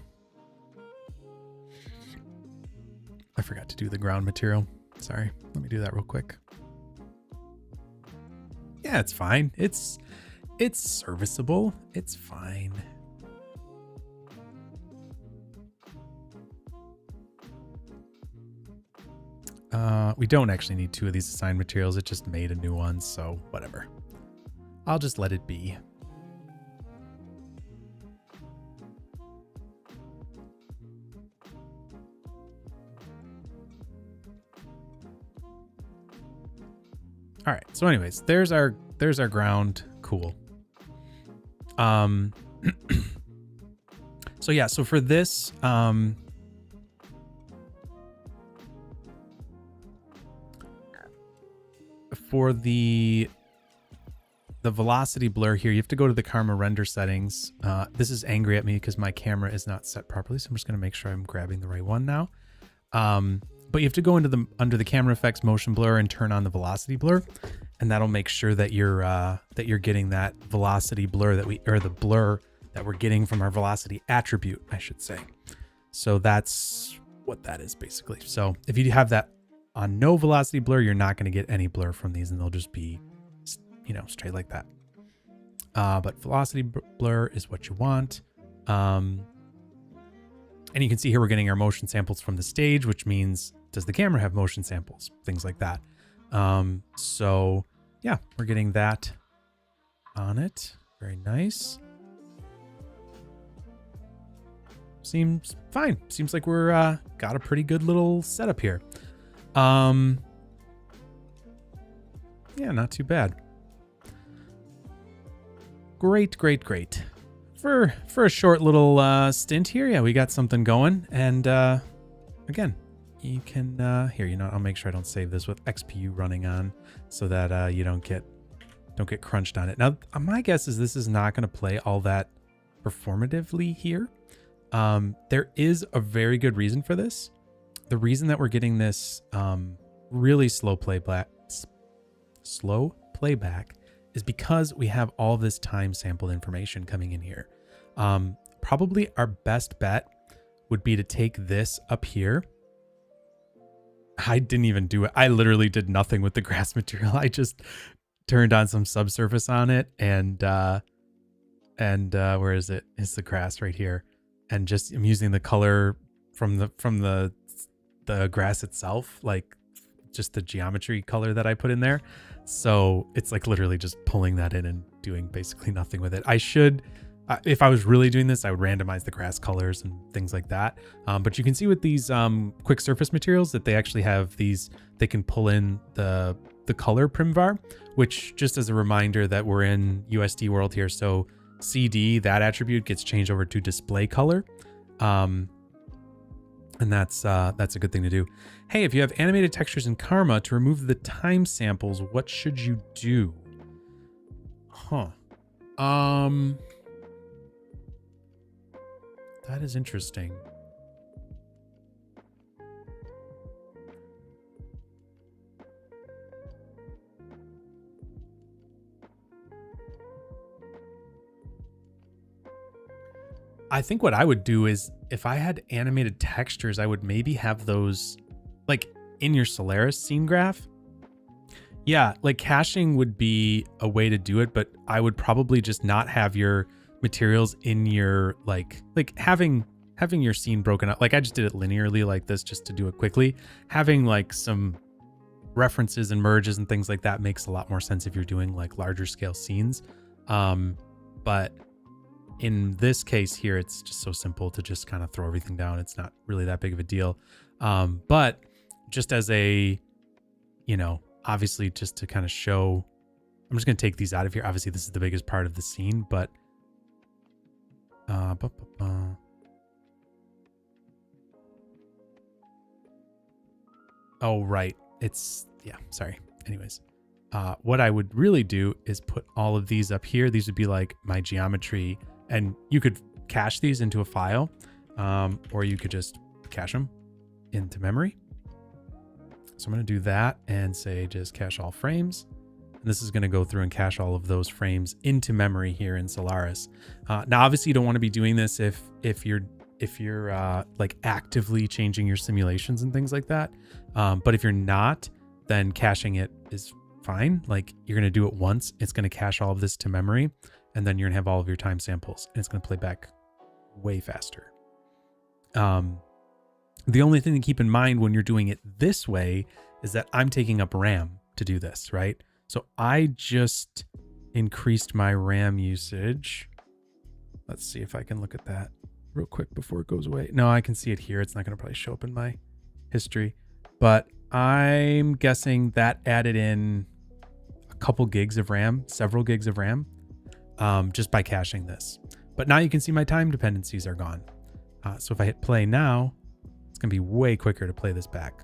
I forgot to do the ground material. Sorry. Let me do that real quick. Yeah, it's fine. It's serviceable. It's fine. We don't actually need 2 of these assigned materials. It just made a new one, so whatever. I'll just let it be. All right, so anyways, there's our there's our ground. Cool. So yeah, so for this, for the velocity blur here, you have to go to the Karma render settings. This is angry at me because my camera is not set properly, so I'm just going to make sure I'm grabbing the right one now. But you have to go into under the camera effects motion blur and turn on the velocity blur, and that'll make sure that you're getting that velocity blur the blur that we're getting from our velocity attribute, I should say. So that's what that is basically. So if you have that on no velocity blur, you're not going to get any blur from these, and they'll just be, you know, straight like that. But velocity blur is what you want. And you can see here we're getting our motion samples from the stage, which means, does the camera have motion samples? Things like that. So yeah, we're getting that on it. Very nice. Seems fine. Seems like we're got a pretty good little setup here. Yeah, not too bad. Great. For a short little stint here, yeah, we got something going. And again, you can here, you know, I'll make sure I don't save this with XPU running on so that you don't get crunched on it. Now, my guess is this is not going to play all that performatively here. There is a very good reason for this. The reason that we're getting this really slow playback is because we have all this time sampled information coming in here. Probably our best bet would be to take this up here. I didn't even do it. I literally did nothing with the grass material. I just turned on some subsurface on it, and where is it? It's the grass right here. And just I'm using the color from the grass itself, like just the geometry color that I put in there. So it's like literally just pulling that in and doing basically nothing with it. I should, if I was really doing this, I would randomize the grass colors and things like that. But you can see with these quick surface materials that they actually have these, they can pull in the color primvar, which just as a reminder that we're in USD world here. So CD, that attribute gets changed over to display color. And that's a good thing to do. Hey, if you have animated textures in Karma, to remove the time samples, what should you do? That is interesting. I think what I would do is if I had animated textures, I would maybe have those like in your Solaris scene graph. Yeah, like caching would be a way to do it, but I would probably just not have your materials in your like having your scene broken up. Like I just did it linearly like this just to do it quickly. Having like some references and merges and things like that makes a lot more sense if you're doing like larger scale scenes. But in this case here, it's just so simple to just kind of throw everything down. It's not really that big of a deal. But just as a, you know, obviously just to kind of show, I'm just going to take these out of here. Obviously this is the biggest part of the scene, but oh, right. It's, yeah, sorry. Anyways, what I would really do is put all of these up here. These would be like my geometry, and you could cache these into a file, or you could just cache them into memory. So I'm going to do that and say just cache all frames. And this is going to go through and cache all of those frames into memory here in Solaris. Now, obviously, you don't want to be doing this if you're like actively changing your simulations and things like that. But if you're not, then caching it is fine. Like you're going to do it once. It's going to cache all of this to memory, and then you're going to have all of your time samples, and it's going to play back way faster. The only thing to keep in mind when you're doing it this way is that I'm taking up RAM to do this, right? So I just increased my RAM usage. Let's see if I can look at that real quick before it goes away. No, I can see it here. It's not going to probably show up in my history, but I'm guessing that added in a couple gigs of RAM, several gigs of RAM, just by caching this. But now you can see my time dependencies are gone. So if I hit play now, it's going to be way quicker to play this back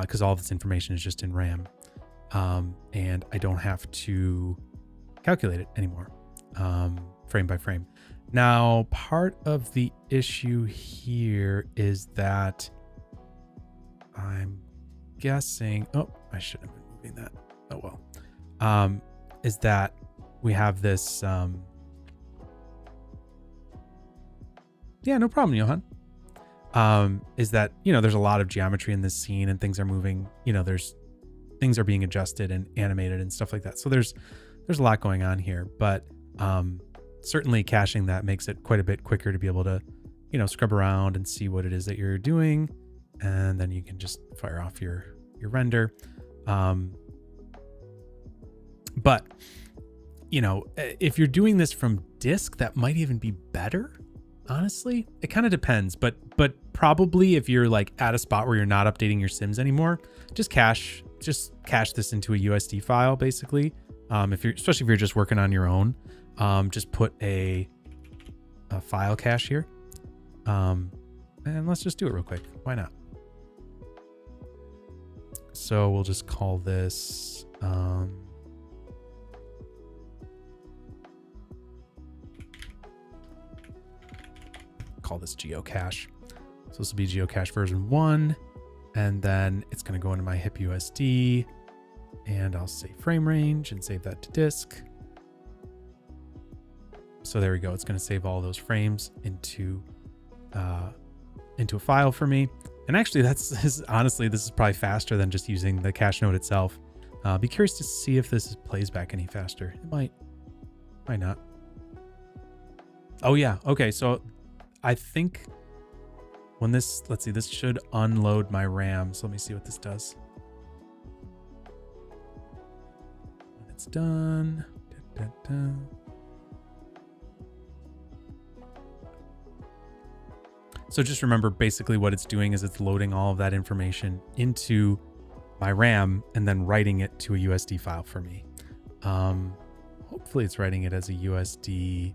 because all this information is just in RAM. And I don't have to calculate it anymore, frame by frame. Now, part of the issue here is that I'm guessing, oh, I should have been moving that. Oh, well, is that we have this, yeah, no problem, Johan. Is that, there's a lot of geometry in this scene and things are moving, things are being adjusted and animated and stuff like that. So there's a lot going on here, but, certainly caching that makes it quite a bit quicker to be able to, scrub around and see what it is that you're doing. And then you can just fire off your render. But, if you're doing this from disk, that might even be better. Honestly, it kind of depends, but probably if you're like at a spot where you're not updating your sims anymore, just cache this into a USD file, basically. Especially if you're just working on your own, just put a file cache here. And let's just do it real quick. Why not? So we'll just call this, geocache. So this will be geocache version 1, and then it's going to go into my hip USD, and I'll say frame range and save that to disk. So there we go. It's going to save all those frames into a file for me. And actually, honestly, this is probably faster than just using the cache node itself. Be curious to see if this plays back any faster. It might not. Oh yeah. Okay. So I think when this should unload my RAM. So let me see what this does. When it's done. So just remember, basically what it's doing is it's loading all of that information into my RAM and then writing it to a USD file for me. Hopefully it's writing it as a USD,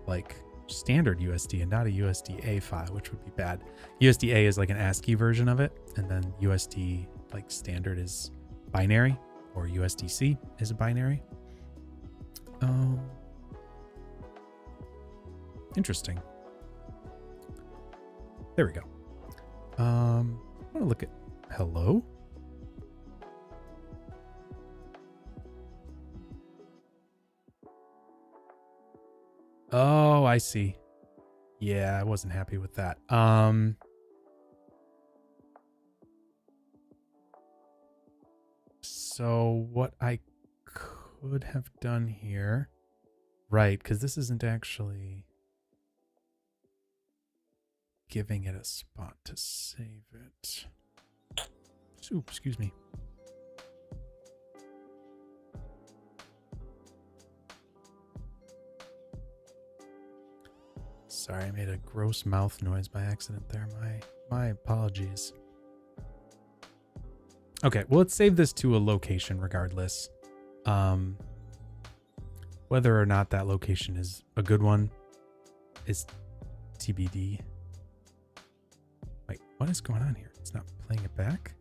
like standard USD and not a USDA file, which would be bad. USDA is like an ASCII version of it. And then USD, like standard, is binary, or USDC is a binary. Interesting. There we go. I want to look at hello. Oh, I see. Yeah, I wasn't happy with that. So what I could have done here, right, because this isn't actually giving it a spot to save it. Ooh, excuse me. Sorry, I made a gross mouth noise by accident there. My apologies. Okay, well, let's save this to a location regardless. Whether or not that location is a good one is TBD. Wait, what is going on here? It's not playing it back?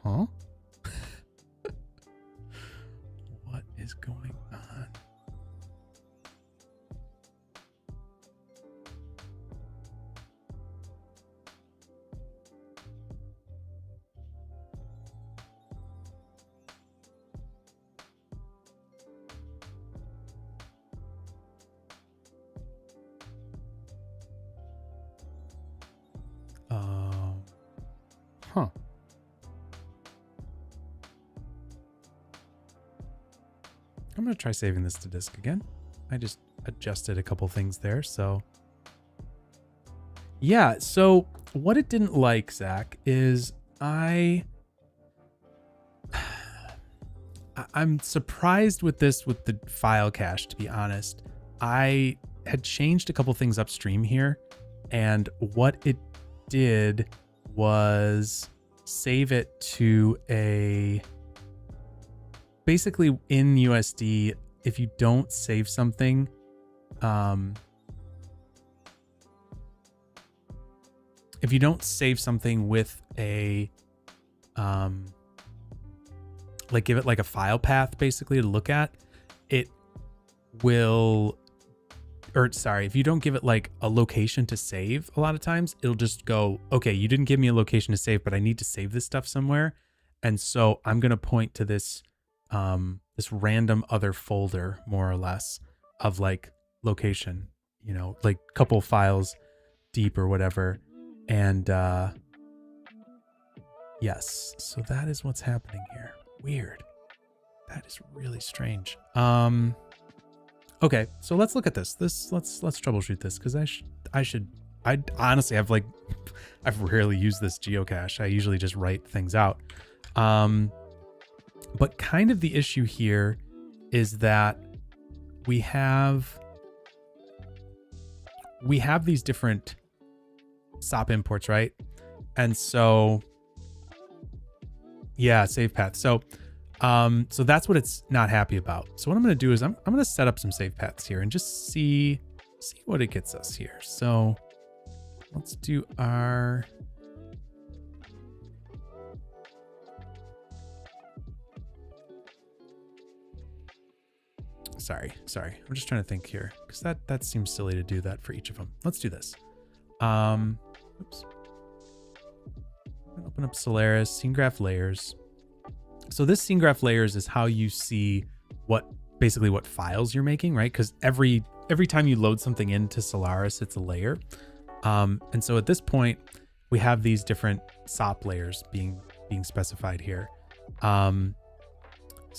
Huh? What is going on? Huh. I'm going to try saving this to disk again. I just adjusted a couple things there. So yeah. So what it didn't like, Zach, is I'm surprised with this, with the file cache, to be honest. I had changed a couple things upstream here. And what it did was save it to a, basically in USD, if you don't save something, if you don't save something with a, like give it like a file path basically to look at, it will, or sorry, if you don't give it like a location to save, a lot of times it'll just go, okay, you didn't give me a location to save, but I need to save this stuff somewhere. And so I'm going to point to this, this random other folder, more or less, of like location, you know, like couple files deep or whatever. And yes, so that is what's happening here. Weird. That is really strange. Okay, so let's look at this. Let's troubleshoot this, because I honestly have like, I've rarely used this geocache. I usually just write things out. But kind of the issue here is that we have these different SOP imports, right? And so, yeah, save path. So that's what it's not happy about. So what I'm going to do is I'm going to set up some save paths here and just see what it gets us here. So let's do our, sorry. I'm just trying to think here, because that seems silly to do that for each of them. Let's do this. Oops. Open up Solaris, scene graph layers. So this scene graph layers is how you see basically what files you're making, right? Because every time you load something into Solaris, it's a layer. And so at this point, we have these different SOP layers being specified here. So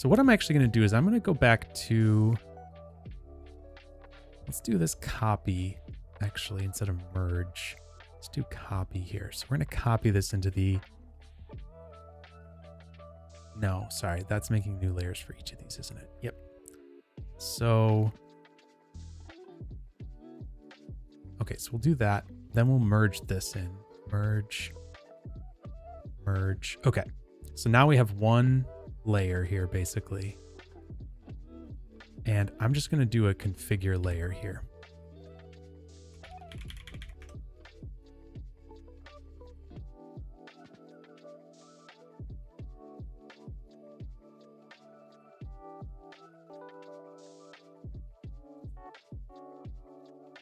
what I'm actually going to do is I'm going to go back to, let's do this copy actually instead of merge. Let's do copy here. So we're going to copy this into the, no, sorry, that's making new layers for each of these, isn't it? Yep. So, okay, so we'll do that. Then we'll merge this in. Merge. Okay, so now we have one layer here, basically. And I'm just going to do a configure layer here.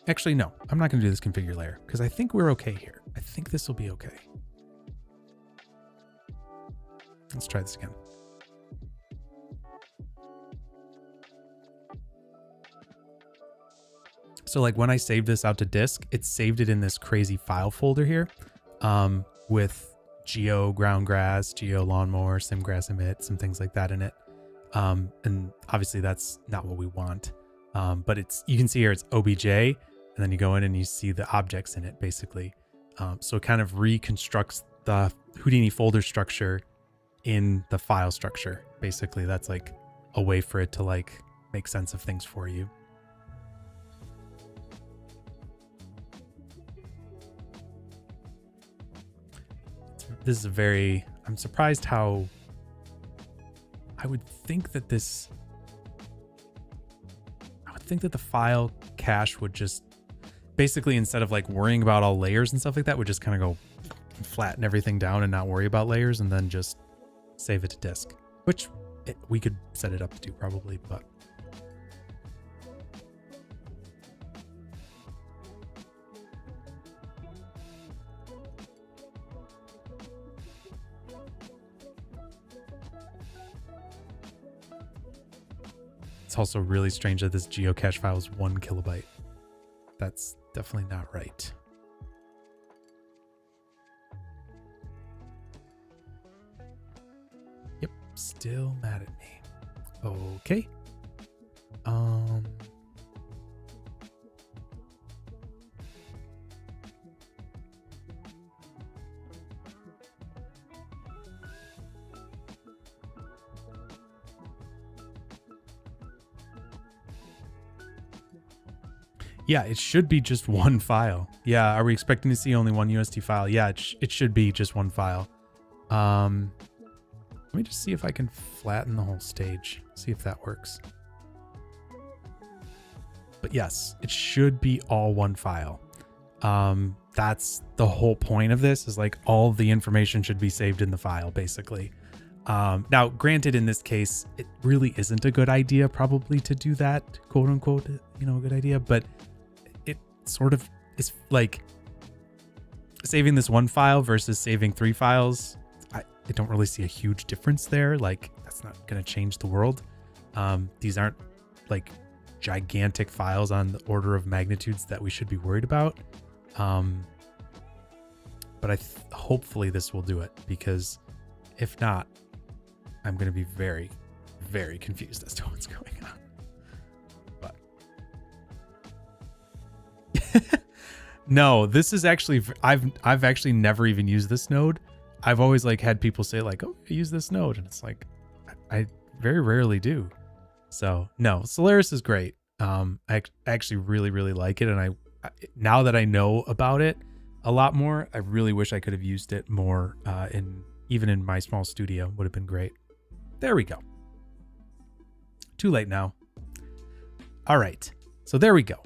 Actually, no, I'm not going to do this configure layer because I think we're okay here. I think this will be okay. Let's try this again. So like when I saved this out to disk, it saved it in this crazy file folder here, with geo ground grass, geo lawnmower, sim grass emit, some things like that in it. And obviously that's not what we want. But you can see here it's OBJ, and then you go in and you see the objects in it basically. So it kind of reconstructs the Houdini folder structure in the file structure. Basically, that's like a way for it to like make sense of things for you. This is I'm surprised how I would think that the file cache would just basically, instead of like worrying about all layers and stuff like that, would just kind of go flatten everything down and not worry about layers and then just save it to disk, which we could set it up to do probably, but it's also really strange that this geocache file is 1 kilobyte. That's definitely not right. Yep, still mad at me. Okay. Yeah, it should be just one file. Yeah, are we expecting to see only one USD file? Yeah, it should be just one file. Let me just see if I can flatten the whole stage. See if that works. But yes, it should be all one file. That's the whole point of this, is like all the information should be saved in the file, basically. Now, granted, in this case, it really isn't a good idea probably to do that, quote unquote, you know, a good idea, but it sort of is like saving this one file versus saving 3 files. I don't really see a huge difference there. Like, that's not going to change the world. These aren't like gigantic files on the order of magnitudes that we should be worried about. But hopefully this will do it, because if not, I'm going to be very, very confused as to what's going on. But no, this is actually, I've actually never even used this node. I've always like had people say like, oh, I use this node. And it's like, I very rarely do. So no, Solaris is great. I actually really, really like it. And I now that I know about it a lot more, I really wish I could have used it more even in my small studio. Would have been great. There we go. Too late now. All right. So there we go.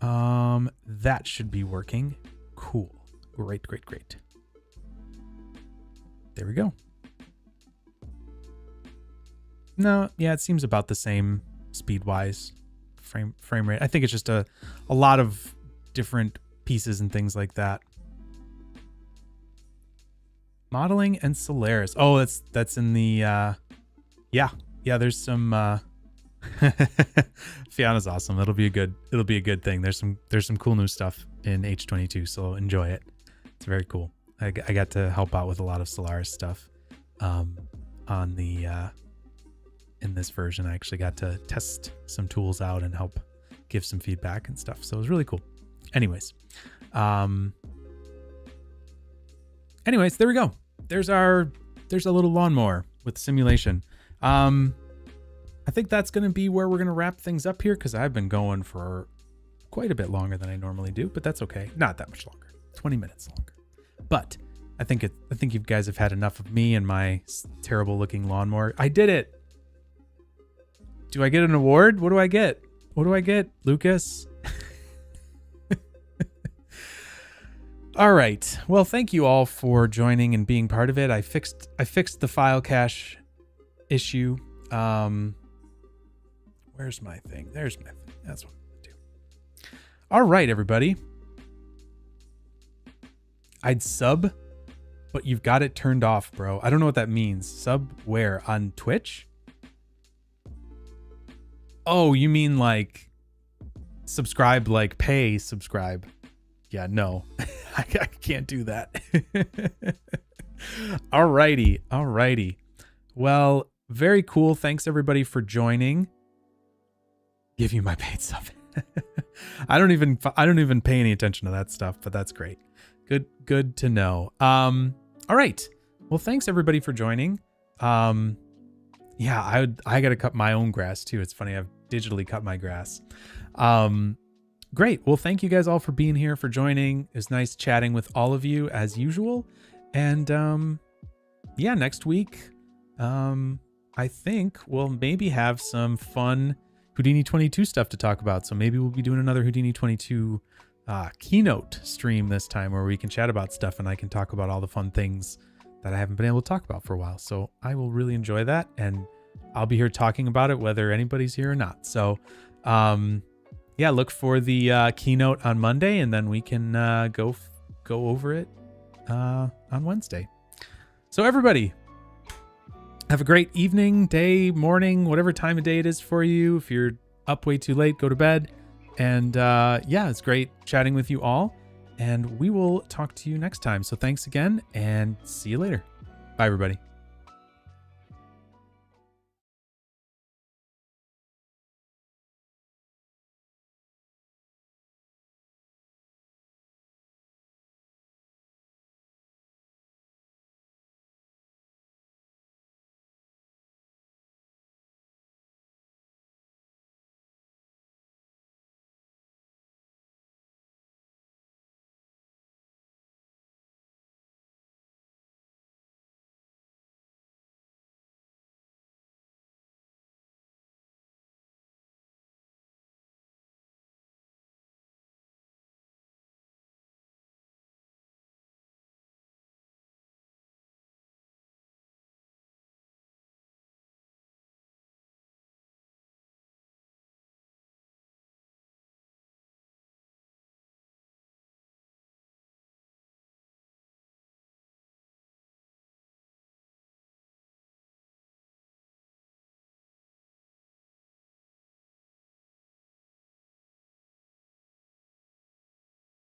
That should be working. Cool. Great, great, great. There we go. No, yeah, it seems about the same speed-wise, frame rate. I think it's just a lot of different pieces and things like that. Modeling and Solaris. Oh, that's in the yeah, there's some Fiona's awesome. It'll be a good thing. There's some cool new stuff in H22, so enjoy it. It's very cool. I got to help out with a lot of Solaris stuff on the in this version. I actually got to test some tools out and help give some feedback and stuff. So it was really cool. Anyways, there we go. There's a little lawnmower with simulation. I think that's going to be where we're going to wrap things up here, because I've been going for quite a bit longer than I normally do, but that's okay. Not that much longer, 20 minutes longer. But I think you guys have had enough of me and my terrible looking lawnmower. I did it. Do I get an award? What do I get? What do I get, Lucas? All right. Well, thank you all for joining and being part of it. I fixed the file cache issue. Where's my thing? There's my thing. That's what I'm gonna do. All right, everybody. I'd sub, but you've got it turned off, bro. I don't know what that means. Sub where? On Twitch? Oh, you mean like subscribe, like pay subscribe. Yeah, no, I can't do that. Alrighty. Well, very cool. Thanks everybody for joining. Give you my paid sub. I don't even pay any attention to that stuff, but that's great. Good to know. All right. Well, thanks everybody for joining. Yeah, I got to cut my own grass too. It's funny. I've digitally cut my grass. Great. Well, thank you guys all for being here, for joining. It was nice chatting with all of you as usual. And yeah, next week, I think we'll maybe have some fun Houdini 22 stuff to talk about. So maybe we'll be doing another Houdini 22 keynote stream this time, where we can chat about stuff and I can talk about all the fun things that I haven't been able to talk about for a while. So I will really enjoy that, and I'll be here talking about it whether anybody's here or not. So yeah, look for the keynote on Monday, and then we can go over it on Wednesday. So everybody, have a great evening, day, morning, whatever time of day it is for you. If you're up way too late, go to bed. And yeah, it's great chatting with you all. And we will talk to you next time. So thanks again, and see you later. Bye, everybody.